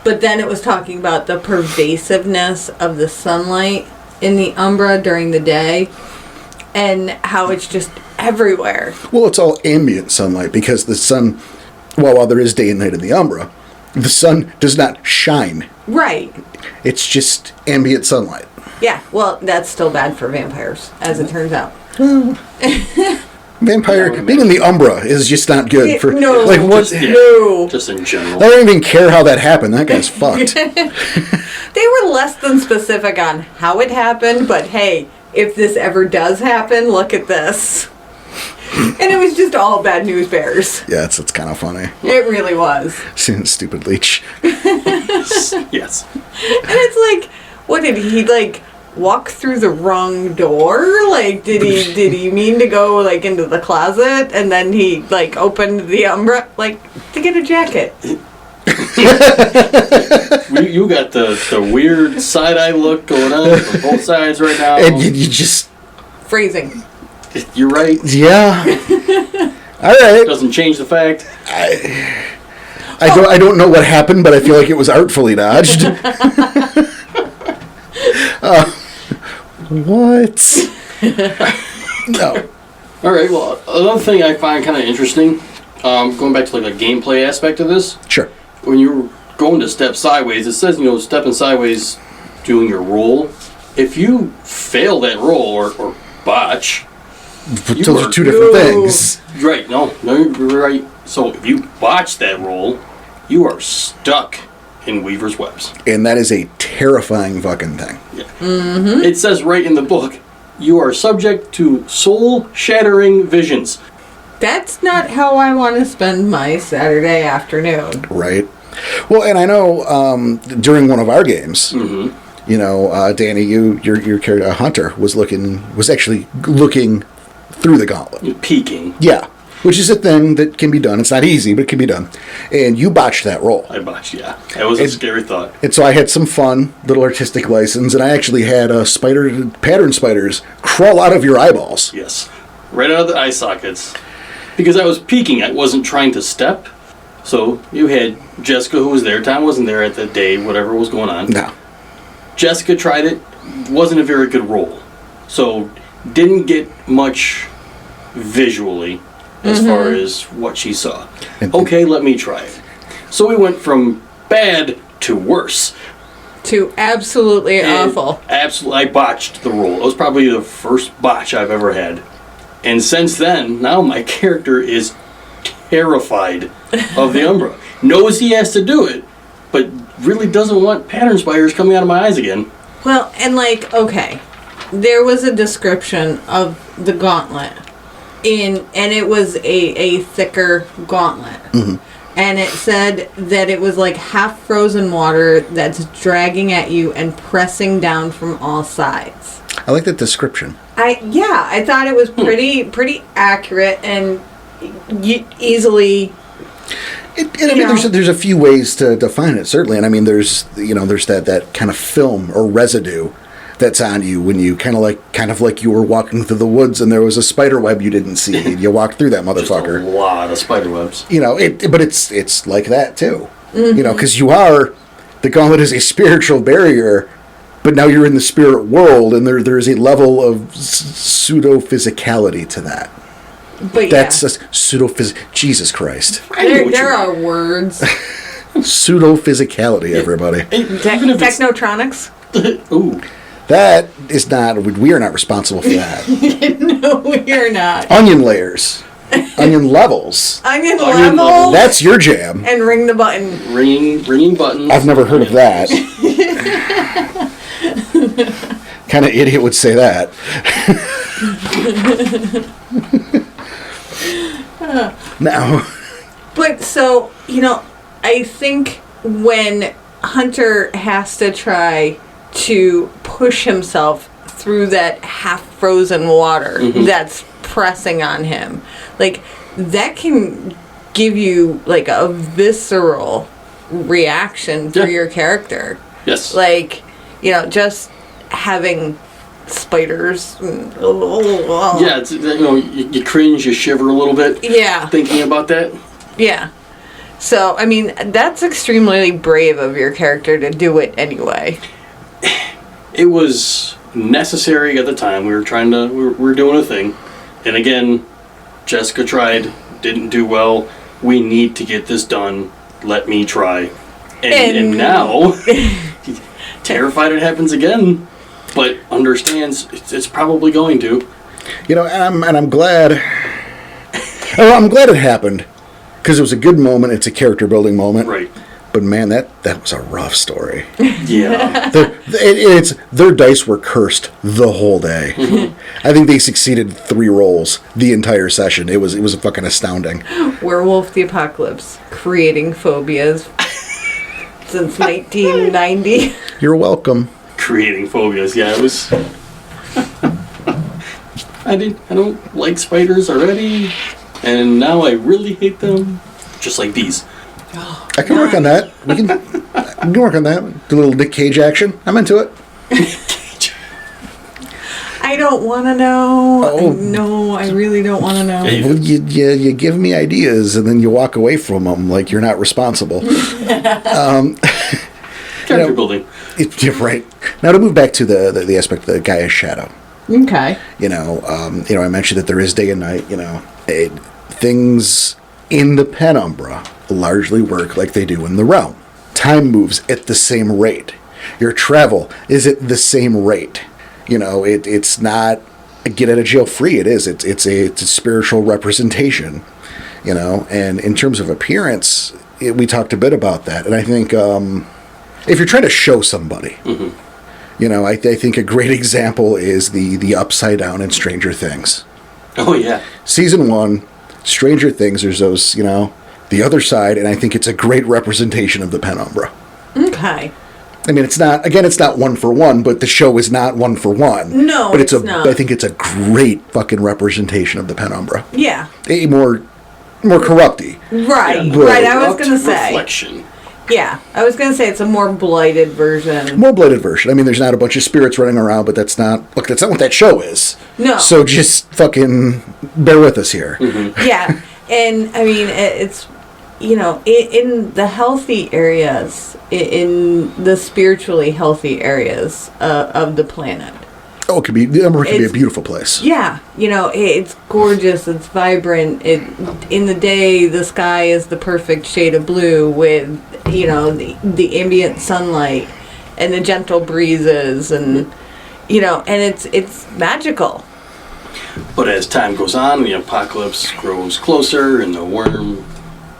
But then it was talking about the pervasiveness of the sunlight in the Umbra during the day and how it's just everywhere. Well, it's all ambient sunlight because the sun, while there is day and night in the Umbra, the sun does not shine. Right. It's just ambient sunlight. Yeah, well, that's still bad for vampires, as it turns out. Vampire being in the Umbra is just not good for no. like what? No. Just in general. I don't even care how that happened. That guy's fucked. They were less than specific on how it happened, but hey, if this ever does happen, look at this. And it was just all bad news bears. Yeah, it's kind of funny. It really was. Stupid leech. Yes. And it's like, what did he walk through the wrong door? Did he mean to go into the closet and then he opened the Umbra to get a jacket? You got the weird side-eye look going on from both sides right now. And you just Phrasing. You're right. Yeah. All right. Doesn't change the fact. I don't know what happened, but I feel like it was artfully dodged. What? No. All right. Well, another thing I find kind of interesting, going back to the gameplay aspect of this. Sure. When you're going to step sideways, it says stepping sideways, doing your roll. If you fail that roll or botch, Those are two different things. Right? No, you're right. So if you botch that roll, you are stuck in Weaver's webs. And that is a terrifying fucking thing. Yeah. Mm-hmm. It says right in the book, you are subject to soul-shattering visions. That's not how I want to spend my Saturday afternoon. Right. Well, and I know during one of our games, Danny, your character Hunter was actually looking through the gauntlet. You're peeking. Yeah. Which is a thing that can be done. It's not easy, but it can be done. And you botched that roll. I botched, yeah. That was a scary thought. And so I had some fun, little artistic license, and I actually had pattern spiders crawl out of your eyeballs. Yes. Right out of the eye sockets. Because I was peeking. I wasn't trying to step. So you had Jessica, who was there. Tom wasn't there at the day, whatever was going on. No. Jessica tried it. Wasn't a very good roll. So didn't get much visually as far as what she saw. Okay, let me try it. So we went from bad to worse. To absolutely awful. Absolutely, I botched the roll. It was probably the first botch I've ever had. And since then, now my character is terrified of the Umbra. Knows he has to do it, but really doesn't want pattern spiders coming out of my eyes again. Well, and okay, there was a description of the gauntlet. And it was a thicker gauntlet. Mm-hmm. and it said that it was like half frozen water that's dragging at you and pressing down from all sides. I like that description. I thought it was pretty accurate and easily. I mean, there's a few ways to define it, certainly, and I mean, there's that kind of film or residue that's on you when you kind of like you were walking through the woods and there was a spider web you didn't see. You walked through that motherfucker. Just a lot of spider webs. But it's like that too. Because the gauntlet is a spiritual barrier, but now you're in the spirit world, and there's a level of pseudo-physicality to that. But that's a Jesus Christ. There are words. Pseudo-physicality, everybody. Technotronics. Ooh. That is not. We are not responsible for that. No, we are not. Onion layers. Onion levels. Onion levels. That's your jam. And ring the button. Ringing buttons. I've never heard of that. Kind of idiot would say that. Now. But so, I think when Hunter has to try to push himself through that half-frozen water that's pressing on him, like, that can give you, like, a visceral reaction for your character. Yes. Like, just having spiders. Yeah, it's, you cringe, you shiver a little bit. Yeah. Thinking about that. Yeah. So, I mean, that's extremely brave of your character to do it anyway. It was necessary at the time. We were doing a thing. And again, Jessica tried, didn't do well. We need to get this done. Let me try. And now, terrified it happens again, but understands it's probably going to. And I'm glad. I'm glad it happened, because it was a good moment. It's a character building moment. Right. But man, that was a rough story. Yeah. Their dice were cursed the whole day. I think they succeeded 3 rolls the entire session. It was fucking astounding. Werewolf the Apocalypse, creating phobias since 1990. You're welcome. Creating phobias, yeah, it was. I don't like spiders already, and now I really hate them. Just like bees. I can work on that. We can work on that. Do a little Nick Cage action. I'm into it. I don't want to know. Oh. No, I really don't want to know. Well, you give me ideas and then you walk away from them like you're not responsible. Character building. You're right. Now to move back to the aspect of the Gaia's shadow. Okay. I mentioned that there is day and night. Things in the Penumbra largely work like they do in the realm. Time moves at the same rate. Your travel is at the same rate. It's not a get out of jail free. It is. It's a spiritual representation. And in terms of appearance, we talked a bit about that. And I think if you're trying to show somebody, I think a great example is the upside down in Stranger Things. Oh yeah. Season 1, Stranger Things. There's those, the other side, and I think it's a great representation of the Penumbra. Okay. I mean, it's not 1-for-1, but the show is not 1-for-1. No, but it's not. I think it's a great fucking representation of the Penumbra. Yeah. A more corrupty. Right. Yeah. Right. I was gonna say. Reflection. Yeah, I was gonna say it's a more blighted version. More blighted version. I mean, there's not a bunch of spirits running around, but that's not what that show is. No. So just fucking bear with us here. Mm-hmm. Yeah, and I mean it's. In the healthy areas, in the spiritually healthy areas of the planet. Oh, it could be a beautiful place. Yeah, it's gorgeous, it's vibrant. In the day, the sky is the perfect shade of blue with, the ambient sunlight and the gentle breezes and, and it's magical. But as time goes on, the apocalypse grows closer and the worm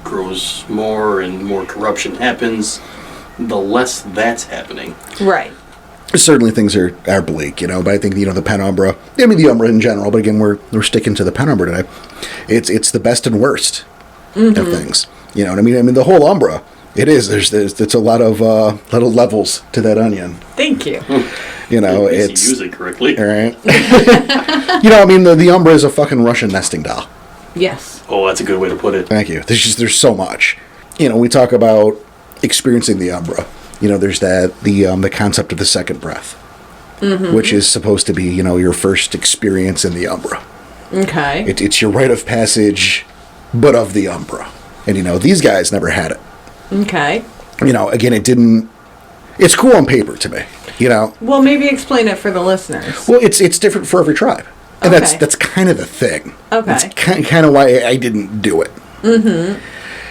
grows more and more corruption happens, the less that's happening. Right. Certainly things are bleak, but I think, the Penumbra, the Umbra in general, but again, we're sticking to the Penumbra today. It's the best and worst of things. You know what I mean? I mean, the whole Umbra, it is. It's a lot of little levels to that onion. Thank you. You know, At least it's... you use it correctly. All right. You know, I mean, the Umbra is a fucking Russian nesting doll. Yes. Oh, that's a good way to put it. Thank you. There's so much. You know, we talk about experiencing the Umbra. You know, there's the concept of the second breath, which is supposed to be, you know, your first experience in the Umbra. Okay. It's your rite of passage, but of the Umbra. And, you know, these guys never had it. Okay. You know, again, it didn't... It's cool on paper to me, you know. Well, maybe explain it for the listeners. Well, it's different for every tribe. And Okay. that's kind of the thing. Okay. That's kind of why I didn't do it.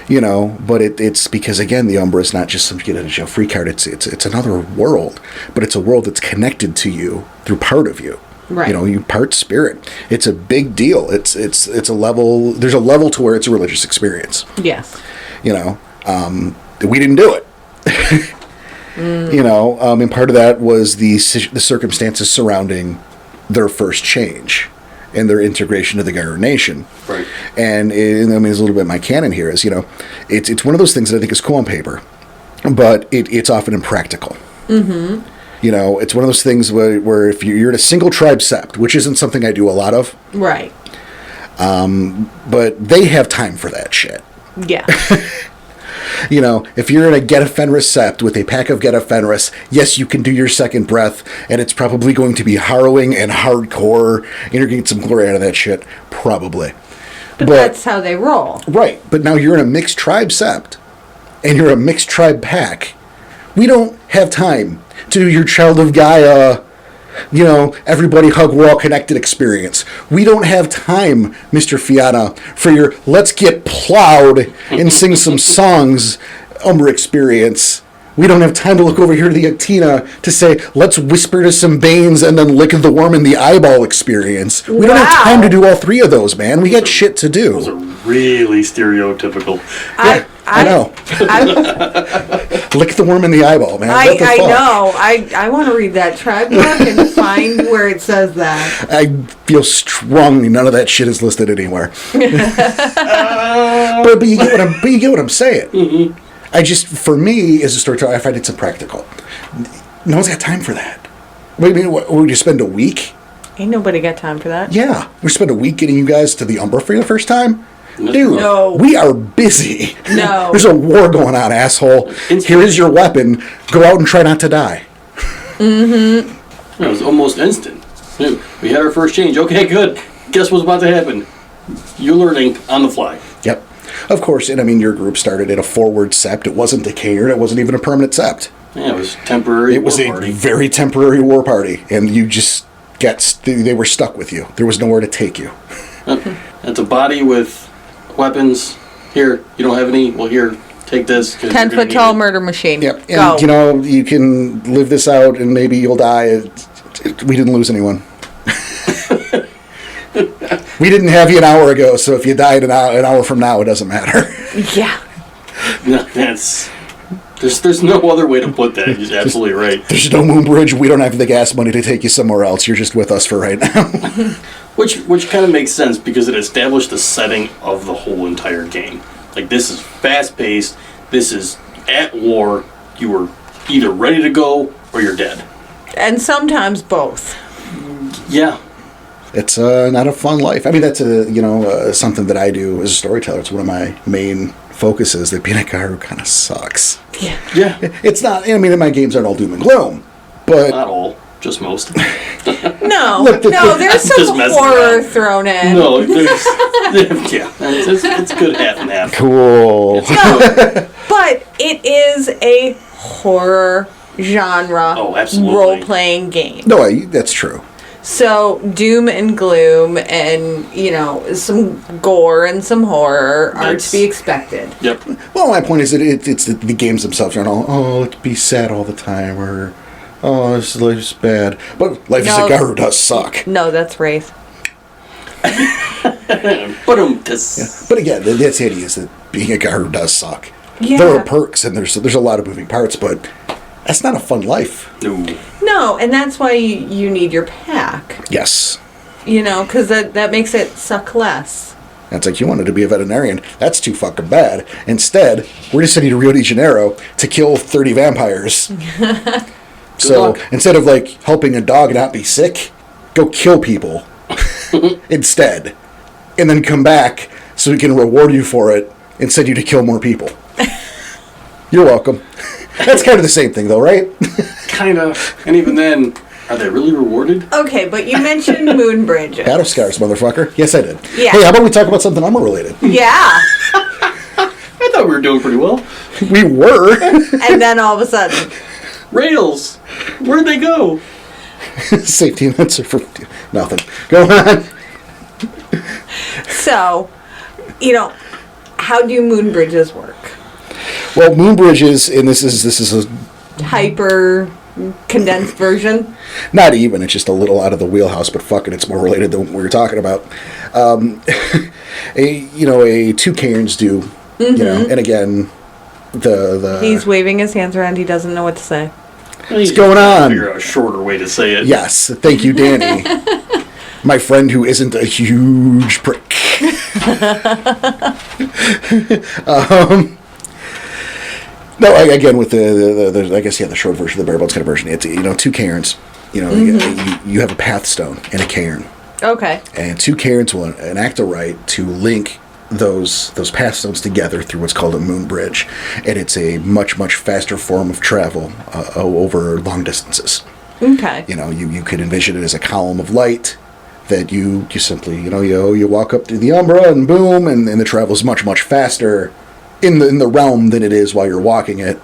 You know, but it's because, again, the Umbra is not just some get out of jail free card. It's another world, but it's a world that's connected to you through part of you. Right. You know, you part spirit. It's a big deal. It's a level. There's a level to where it's a religious experience. Yes. You know, we didn't do it. You know, and part of that was the circumstances surrounding their first change and their integration to the Garu Nation. Right. And I mean, there's a little bit of my canon here is, you know, it's one of those things that I think is cool on paper, but it's often impractical. Mm-hmm. You know, it's one of those things where if you're in a single tribe sept, which isn't something I do a lot of, Right. but they have time for that shit. Yeah. You know, if you're in a Geta Fenris sept with a pack of Geta Fenris, yes, you can do your second breath, and it's probably going to be harrowing and hardcore, and you're going to get some glory out of that shit, probably. But that's how they roll. Right, but now you're in a mixed tribe sept, and you're a mixed tribe pack. We don't have time to do your Child of Gaia, you know, everybody hug, we're all connected experience. We don't have time, Mr. Fiana, for your let's get plowed and sing some songs Umbra experience. We don't have time to look over here to the Actina to say, let's whisper to some Banes and then lick the worm in the eyeball experience. We don't have time to do all three of those, man. We got shit to do. Those are really stereotypical. I know. Lick the worm in the eyeball, man. What the I fuck? know. I want to read that tribe book and find where it says that. I feel strongly none of that shit is listed anywhere. But you get what I'm saying. Mm-hmm. I just, for me, as a storyteller, I find it's impractical. No one's got time for that. What do you mean? Would you spend a week? Ain't nobody got time for that. Yeah. We spend a week getting you guys to the Umbra for the first time? No. Dude, No. we are busy. No. There's a war going on, asshole. Here is your weapon. Go out and try not to die. Mm-hmm. It was almost instant. We had our first change. Okay, good. Guess what's about to happen? You're learning on the fly. Yep. Of course, and I mean, your group started at a forward sept. It wasn't decayed. It wasn't even a permanent sept. Yeah, it was temporary. It was a very temporary war party, and you just they were stuck with you. There was nowhere to take you. It's a body with weapons. Here, you don't have any? Well, here, take this. 10-foot tall murder machine. Yep. Go. And, you know, you can live this out, and maybe you'll die. We didn't lose anyone. We didn't have you an hour ago, so if you died an hour from now, it doesn't matter. Yeah. No, there's no other way to put that. You're absolutely right. There's no moon bridge. We don't have the gas money to take you somewhere else. You're just with us for right now. Which kind of makes sense because it established the setting of the whole entire game. Like, this is fast-paced. This is at war. You were either ready to go or you're dead. And sometimes both. Yeah. It's not a fun life. I mean, that's something that I do as a storyteller. It's one of my main focuses. That being a Garu kind of sucks. Yeah. Yeah. It's not. I mean, my games aren't all doom and gloom, but Not all. Just most. No, Look, there's Just some messing horror around. thrown in. No, there's... yeah. It's good half and half. cool. No, but it is a horror genre Oh, absolutely. role-playing game. No, that's true. So doom and gloom and, some gore and some horror are That's- to be expected. Yep. Well, my point is that it's the games themselves aren't all, let's be sad all the time, or, this life's bad. But life as a Garu does suck. No, that's Wraith. But again, that's the idea, is that being a Garu does suck. Yeah. There are perks, and there's a lot of moving parts, but that's not a fun life. No. No, and that's why you need your pack. Yes. Because that makes it suck less. And it's like, you wanted to be a veterinarian. That's too fucking bad. Instead, we're just sending you to Rio de Janeiro to kill 30 vampires. So instead of like helping a dog not be sick, go kill people instead. And then come back so we can reward you for it and send you to kill more people. You're welcome. That's kind of the same thing, though, right? Kind of. And even then, are they really rewarded? Okay, but you mentioned moon bridges. Battle scars, motherfucker. Yes, I did. Yeah. Hey, how about we talk about something Umbra related? Yeah. I thought we were doing pretty well. We were. And then all of a sudden. Rails! Where'd they go? Safety nets are for nothing. Go on. So, how do moon bridges work? Well, moon bridges, and this is a Hyper condensed version? not even. It's just a little out of the wheelhouse, but fuck it, it's more related than what we were talking about. A two cairns do, and again, the He's waving his hands around. He doesn't know what to say. what's going on? Figure out a shorter way to say it. Yes, thank you, Danny. My friend who isn't a huge prick. No, again, with the I guess, the short version, the bare bones kind of version, it's, two cairns. You have a path stone and a cairn. Okay. And two cairns will enact a rite to link those path stones together through what's called a moon bridge. And it's a much, much faster form of travel over long distances. Okay. You could envision it as a column of light that you simply, you walk up through the Umbra and boom, and the travel's much, much faster in the realm than it is while you're walking it.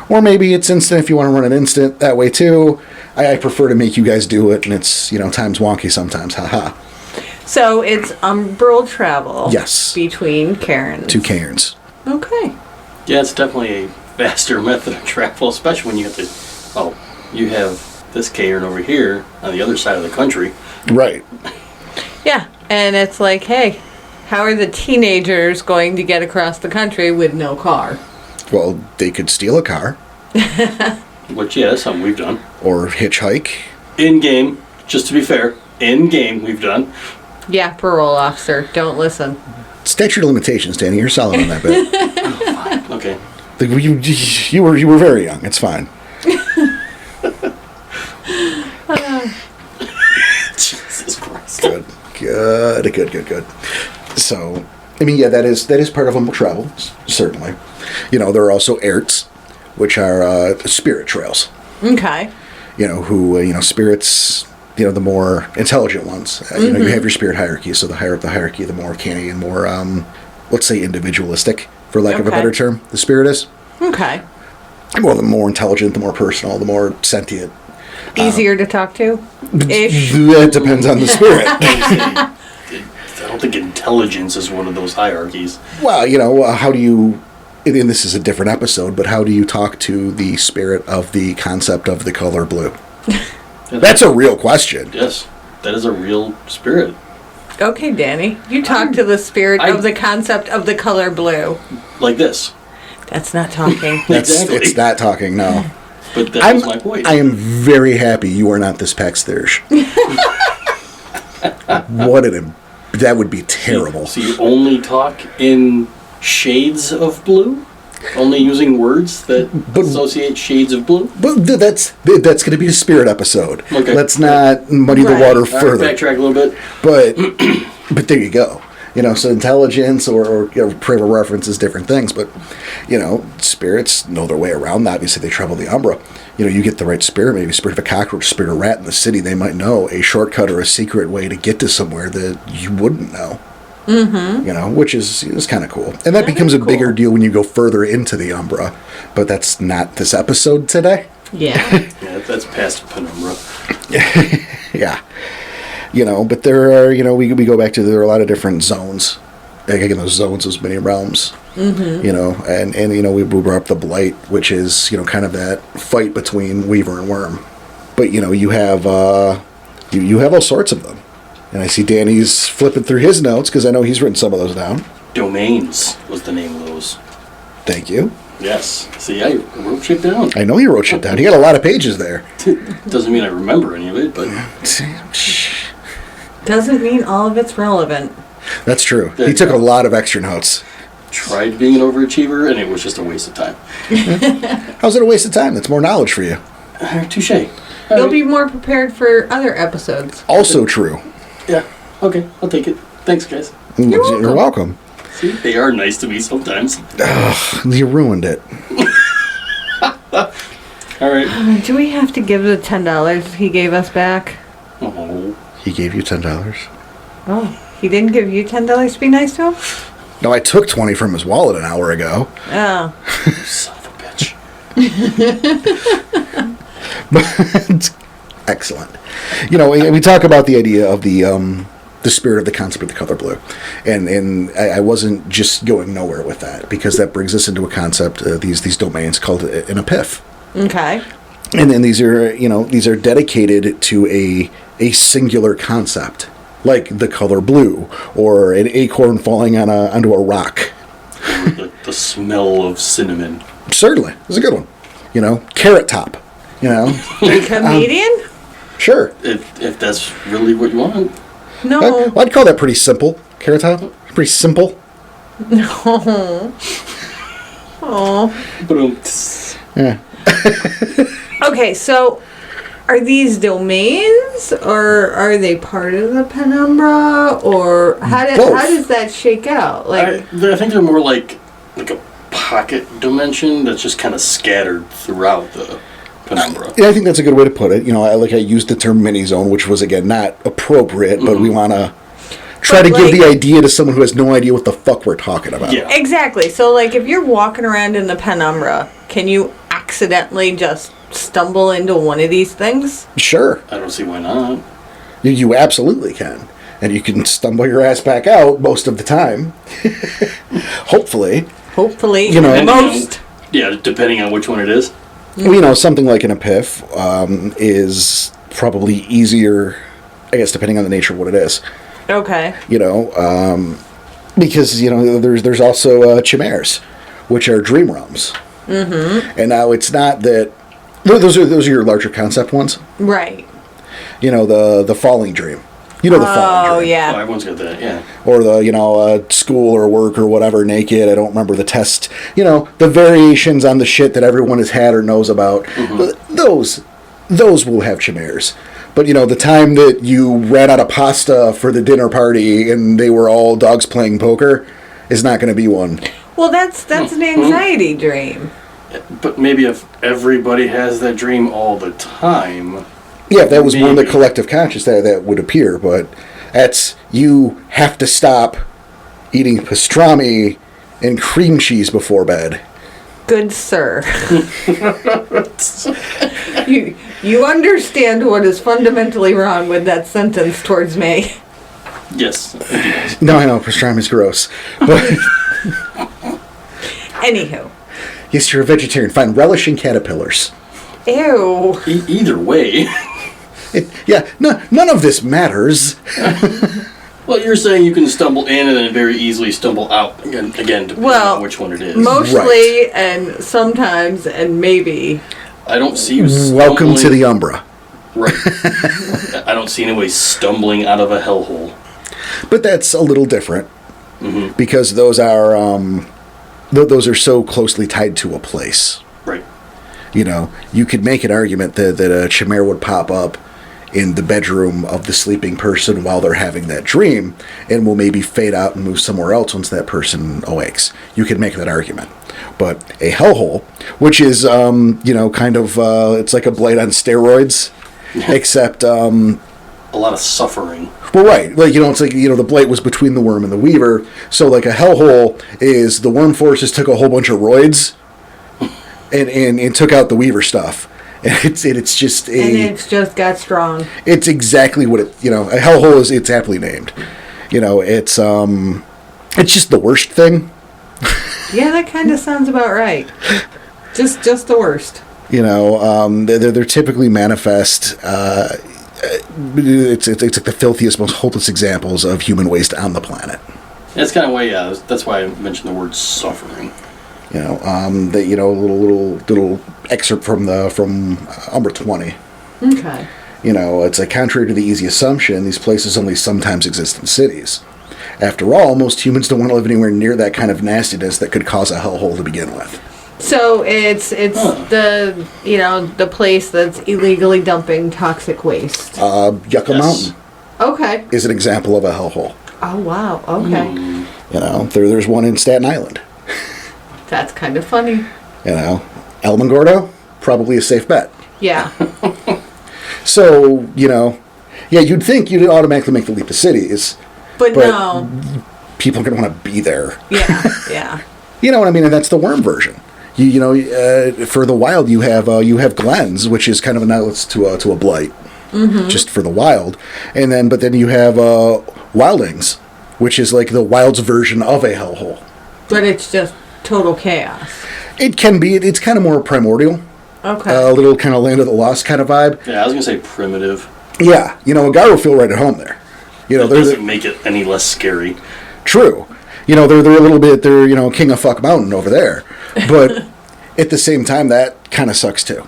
Or maybe it's instant if you want to run it instant that way too. I prefer to make you guys do it, and it's, time's wonky sometimes, haha. So it's umbral travel. Yes. Between cairns. Two cairns. Okay. Yeah, it's definitely a faster method of travel, especially when you have to, you have this cairn over here on the other side of the country. Right. Yeah, and it's like, hey, how are the teenagers going to get across the country with no car? Well, they could steal a car. Which, yeah, that's something we've done. Or hitchhike. In-game, just to be fair, in-game we've done. Yeah, parole officer, don't listen. Statute of limitations, Danny. You're solid on that bit. Okay. You were very young. It's fine. Jesus Christ. Good. So, that is part of Umbral travel, certainly. There are also erts, which are spirit trails. Okay. Who spirits, the more intelligent ones. You have your spirit hierarchy, so the higher up the hierarchy, the more canny and more, let's say, individualistic, for lack of a better term, the spirit is. Okay. Well, the more intelligent, the more personal, the more sentient. Easier to talk to? Ish. That depends on the spirit. I don't think intelligence is one of those hierarchies. Well, how do you... And this is a different episode, but how do you talk to the spirit of the concept of the color blue? That's a real question. Yes, that is a real spirit. Okay, Danny. You talk to the spirit of the concept of the color blue. Like this. That's not talking. Exactly. It's not talking, no. But that was my point. I am very happy you are not this Paxthurge. That would be terrible. So you only talk in shades of blue? Only using words that associate shades of blue? But that's going to be a spirit episode. Okay. Let's not muddy the water further. Backtrack a little bit. But there you go. So intelligence or frame of reference is different things. But, spirits know their way around. Obviously, they travel the Umbra. You get the right spirit, maybe spirit of a cockroach, spirit of a rat in the city. They might know a shortcut or a secret way to get to somewhere that you wouldn't know. Mm-hmm. Which is kind of cool. And that becomes a bigger deal when you go further into the Umbra. But that's not this episode today. Yeah. Yeah, that's past Penumbra. Yeah. But there are, we go back to, there are a lot of different zones. Again, those zones, those mini realms. Mm-hmm. And we brought up the Blight, which is, kind of that fight between Weaver and Worm. But, you have all sorts of them. And I see Danny's flipping through his notes, because I know he's written some of those down. Domains was the name of those. Thank you. Yes. See, I wrote shit down. I know you wrote shit down. You got a lot of pages there. Doesn't mean I remember any of it, but... Doesn't mean all of it's relevant. That's true. There He you took go. a lot of extra notes. Tried being an overachiever, and it was just a waste of time. How's it a waste of time? That's more knowledge for you. Touche. You'll be more prepared for other episodes. Also true. Yeah. Okay, I'll take it. Thanks, guys. You're welcome. See, they are nice to me sometimes. You ruined it. All right. Do we have to give the $10 he gave us back? Oh. He gave you $10. Oh, he didn't give you $10 to be nice to him? No, I took 20 from his wallet an hour ago. Oh. Son of a bitch. But excellent. You know, we talk about the idea of the spirit of the concept of the color blue, and I wasn't just going nowhere with that, because that brings us into a concept, these domains called an epiph. Okay. And then these are dedicated to a singular concept, like the color blue, or an acorn falling onto a rock. The smell of cinnamon. Certainly, it's a good one. You know, carrot top. You know, Comedian? sure. If that's really what you want. No. Well, I'd call that pretty simple. Carrot top, pretty simple. No. Oh. But Yeah. Okay, so are these domains, or are they part of the Penumbra, or how Both. does that shake out? I think they're more like a pocket dimension that's just kind of scattered throughout the Penumbra. Yeah, I think that's a good way to put it. You know, I used the term mini zone, which was again not appropriate, but we want to try But, to give like- the idea to someone who has no idea what the fuck we're talking about. Yeah. Exactly. So, like, if you're walking around in the Penumbra, can you accidentally just stumble into one of these things? Sure, I don't see why not. you absolutely can, and you can stumble your ass back out most of the time. Hopefully, Hopefully, You know- most. Yeah, depending on which one it is. well, you know, something like an epiph is probably easier, I guess, depending on the nature of what it is. Okay. You know, because you know there's also chimeras, which are dream realms. Mm-hmm. And now it's not that those are your larger concept ones. Right. You know, the falling dream. You know, the falling Oh, dream. Oh, yeah. everyone's got that, yeah. Or the school or work or whatever, naked. I don't remember the test. You know, the variations on the shit that everyone has had or knows about. Mm-hmm. Those will have chimeras. But, you know, the time that you ran out of pasta for the dinner party and they were all dogs playing poker is not going to be one. Well, that's an anxiety dream. But maybe if everybody has that dream all the time. Yeah, if that was more in the Maybe. collective conscious, that would appear. But that's, you have to stop eating pastrami and cream cheese before bed. Good sir. You understand what is fundamentally wrong with that sentence towards me. Yes, I think he does. No, I know, pastrami's gross. But Anywho. yes, you're a vegetarian. Fine, relish in caterpillars. Ew. Either way. Yeah, no, none of this matters. Well, you're saying you can stumble in and then very easily stumble out again depending Well, on which one it is. Mostly Right. and sometimes and maybe. I don't see you Welcome to the stumbling- Umbra. Right. I don't see anybody stumbling out of a hellhole. But that's a little different because those are so closely tied to a place. Right. You know, you could make an argument that a chimera would pop up in the bedroom of the sleeping person while they're having that dream and will maybe fade out and move somewhere else once that person awakes. You could make that argument. But a hellhole, which is, kind of, it's like a blade on steroids, except, A lot of suffering. well, right. Like, it's like, the blight was between the worm and the weaver. So, like, a hellhole is the worm forces took a whole bunch of roids and took out the weaver stuff. And it's just And it's just got strong. it's exactly what a hellhole is. It's aptly named. It's just the worst thing. Yeah, that kind of sounds about right. Just the worst. They're typically manifest. It's like the filthiest, most hopeless examples of human waste on the planet. That's kind of why, that's why I mentioned the word suffering. Little excerpt from Umbra 20. Okay. It's like contrary to the easy assumption, these places only sometimes exist in cities. After all, most humans don't want to live anywhere near that kind of nastiness that could cause a hellhole to begin with. So it's the the place that's illegally dumping toxic waste. Yucca Yes. Mountain Okay. is an example of a hellhole. Oh wow. Okay. You know, there's one in Staten Island. That's kind of funny. You know, Alamogordo, probably a safe bet. Yeah. So, you know, yeah, you'd think you'd automatically make the leap to cities. But But- no. People are going to want to be there. Yeah. Yeah. You know what I mean? And that's the worm version. For the wild, you have glens, which is kind of an outlet to a blight, just for the wild, but then you have wildings, which is like the wild's version of a hellhole. But it's just total chaos. It can be. It's kind of more primordial, Okay. a little kind of land of the lost kind of vibe. Yeah, I was gonna say primitive. Yeah, a guy will feel right at home there. It doesn't make it any less scary. True. They're a little bit, they're, King of Fuck Mountain over there. But at the same time, that kind of sucks too.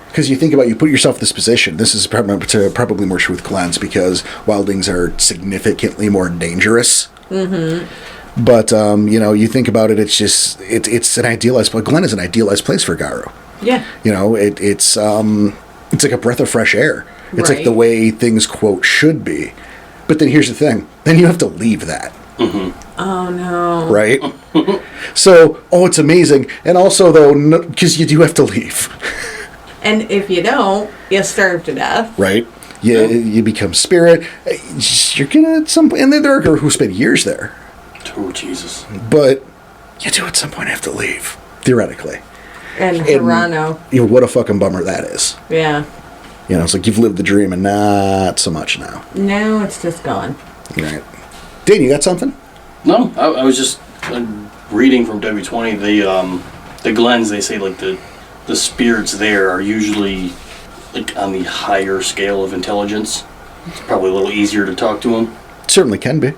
Because you think about, you put yourself in this position. This is probably more true with glens because wildings are significantly more dangerous. Mm-hmm. But, you think about it, it's just, it's an idealized place. Glen is an idealized place for Garu. Yeah. It's like a breath of fresh air. It's like the Right. way things, quote, should be. But then here's the thing. Then you have to leave that. Oh no. Right? So, it's amazing. And also, though, because you do have to leave. And if you don't, you starve to death. Right? You become spirit. You're going to at some point. And then there are who spend years there. Oh, Jesus. But you do at some point have to leave. Theoretically. And Hirano. What a fucking bummer that is. Yeah. It's like you've lived the dream and not so much now. Now it's just gone. Right. Dane, you got something? No, I was just reading from W20. The glens, they say like the spirits there are usually like on the higher scale of intelligence. It's probably a little easier to talk to them, Certainly can be.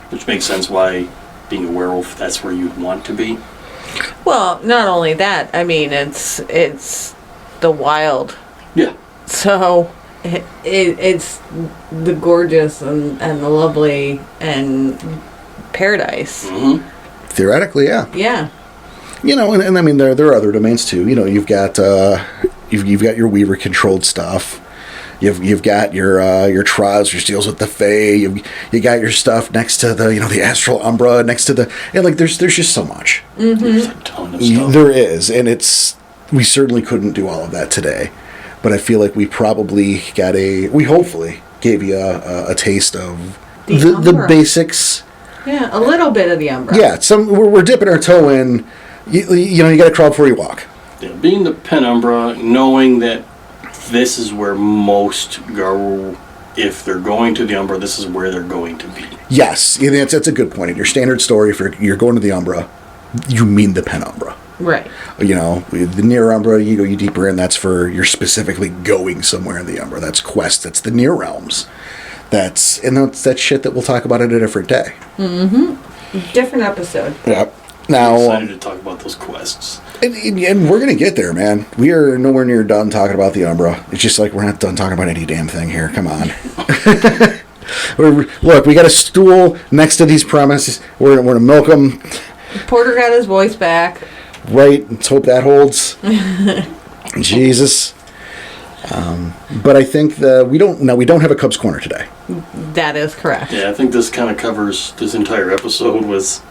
which makes sense why being a werewolf, that's where you'd want to be. Well, not only that, I mean, it's the wild. Yeah. So it's the gorgeous and the lovely and paradise. Mm-hmm. Theoretically, yeah. Yeah. And I mean, there are other domains too. You've got you've got your Weaver controlled stuff. You've got your trials, your deals with the Fae. You got your stuff next to the astral Umbra, next to there's just so much. There's a ton of stuff. There is, and we certainly couldn't do all of that today. But I feel like we probably we hopefully gave you a taste of the Umbra. basics. Yeah, a little bit of the Umbra. Yeah, we're dipping our toe in. You got to crawl before you walk. Yeah, being the Penumbra, knowing that this is where most Garu, if they're going to the Umbra, this is where they're going to be. Yes, that's a good point. In your standard story, if you're going to the Umbra, you mean the Penumbra. Right. The near Umbra, you go deeper in, that's for you're specifically going somewhere in the Umbra. That's quest. That's the near realms. That's that shit that we'll talk about at a different day. Mm-hmm. Different episode. Yeah. I'm Now, excited to talk about those quests. and we're gonna get there, man. We are nowhere near done talking about the Umbra. It's just like we're not done talking about any damn thing here. Come on. Look, we got a stool next to these premises. We're gonna milk them. Porter got his voice back. Right. Let's hope that holds. Jesus. But I think we don't have a Cubs Corner today. That is correct. Yeah, I think this kind of covers this entire episode was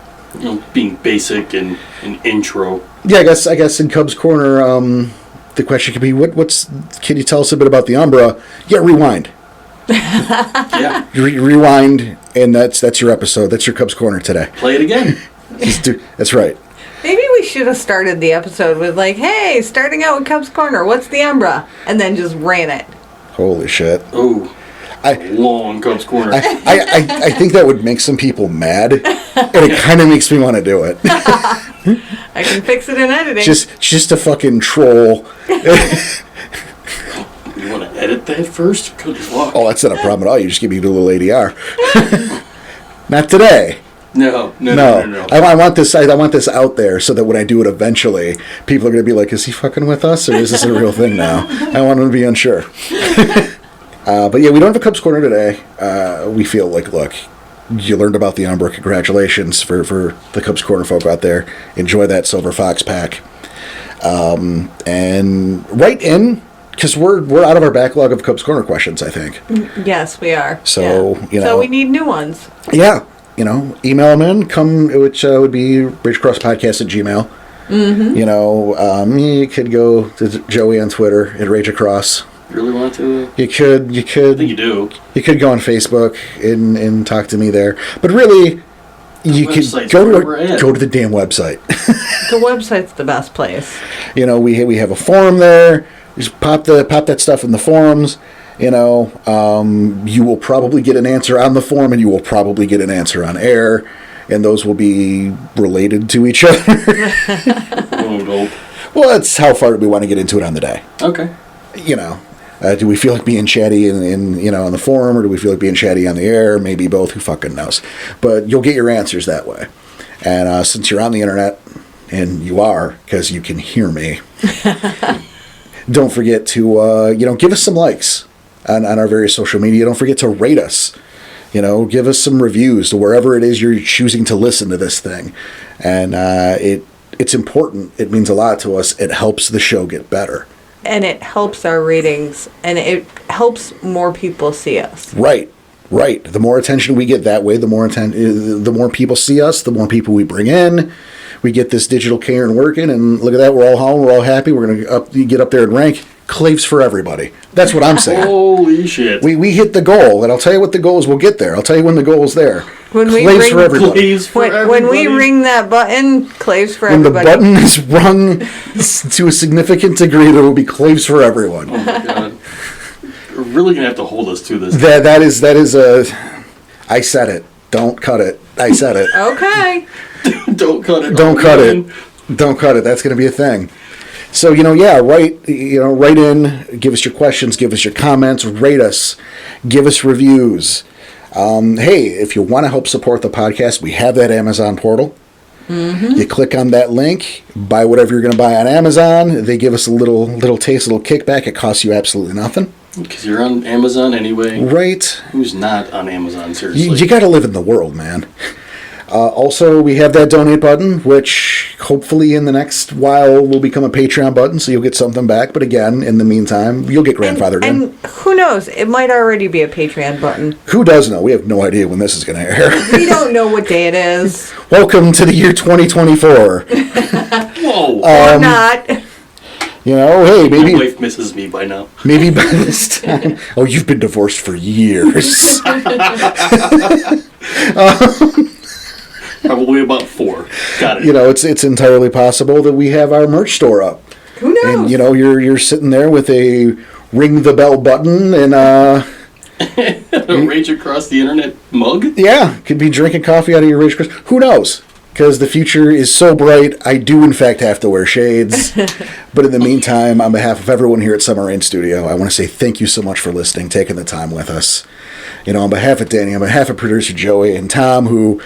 being basic and an intro. Yeah, I guess in Cubs Corner, the question could be, can you tell us a bit about the Umbra? Yeah, rewind. Yeah. Rewind, and that's your episode. That's your Cubs Corner today. Play it again. That's right. Maybe we should have started the episode with hey, starting out with Cubs Corner, what's the Umbra? And then just ran it. Holy shit. Oh, long Cubs Corner. I think that would make some people mad, and it kind of makes me want to do it. I can fix it in editing. Just to fucking troll. You want to edit that first? Good luck. Oh, that's not a problem at all. You just give me a little ADR. Not today. No. I want this out there so that when I do it eventually, people are going to be like, is he fucking with us, or is this a real thing now? I want them to be unsure. But yeah, we don't have a Cubs Corner today. We feel like, look, you learned about the Umbra. Congratulations for the Cubs Corner folk out there. Enjoy that Silver Fox pack. And write in, because we're out of our backlog of Cubs Corner questions, I think. Yes, we are. So, yeah. So we need new ones. Yeah. Email them in, which would be ragecrosspodcast@gmail.com. Mm-hmm. You could go to Joey on Twitter at rageacross. Really want to? You could. I think you do. You could go on Facebook and talk to me there. But really, you could go to the damn website. The website's the best place. We have a forum there. Just pop that stuff in the forums. You will probably get an answer on the forum, and you will probably get an answer on air, and those will be related to each other. Well, that's how far do we want to get into it on the day. Okay. Do we feel like being chatty in on the forum, or do we feel like being chatty on the air? Maybe both. Who fucking knows? But you'll get your answers that way. And since you're on the internet, and you are, because you can hear me, don't forget to give us some likes on our various social media. Don't forget to rate us. Give us some reviews to wherever it is you're choosing to listen to this thing. And it's important. It means a lot to us. It helps the show get better. And it helps our ratings, and it helps more people see us. Right. The more attention we get that way, the more people see us, the more people we bring in. We get this digital Karen working, and look at that. We're all home. We're all happy. We're going to get up there and rank. Claves for everybody. That's what I'm saying. Holy shit. We hit the goal, and I'll tell you what the goal is. We'll get there. I'll tell you when the goal is there. Claves for everybody. When we ring that button, claves for everybody. When the button is rung to a significant degree, there will be claves for everyone. Oh my god. We're really going to have to hold us to this. That is a... I said it. Don't cut it. I said it. Okay. Don't cut it. Don't cut it. Don't cut it. That's going to be a thing. So, write in, give us your questions, give us your comments, rate us, give us reviews. Hey, if you want to help support the podcast, we have that Amazon portal. Mm-hmm. You click on that link, buy whatever you're going to buy on Amazon. They give us a little taste, a little kickback. It costs you absolutely nothing. Because you're on Amazon anyway. Right. Who's not on Amazon, seriously? You got to live in the world, man. Also, we have that donate button, which hopefully in the next while will become a Patreon button, so you'll get something back. But again, in the meantime, you'll get grandfathered in. And who knows? It might already be a Patreon button. Who does know? We have no idea when this is going to air. We don't know what day it is. Welcome to the year 2024. Whoa. Or not. Hey, maybe... My wife misses me by now. Maybe by this time... Oh, you've been divorced for years. Probably about 4. Got it. It's entirely possible that we have our merch store up. Who knows? And, you're sitting there with a ring the bell button and a Rage Across the Internet mug? Yeah, could be drinking coffee out of your Rage Across. Who knows? Because the future is so bright, I do in fact have to wear shades. But in the meantime, on behalf of everyone here at Summer Rain Studio, I want to say thank you so much for listening, taking the time with us. On behalf of Danny, on behalf of producer Joey and Tom, who...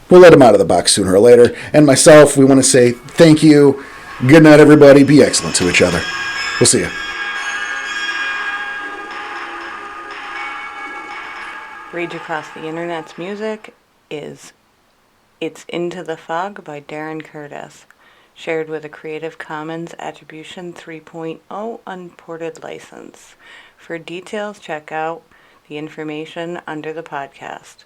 we'll let him out of the box sooner or later. And myself, we want to say thank you. Good night, everybody. Be excellent to each other. We'll see you. Rage Across the Internet's music is It's Into the Fog by Darren Curtis, shared with a Creative Commons Attribution 3.0 unported license. For details, check out the information under the podcast.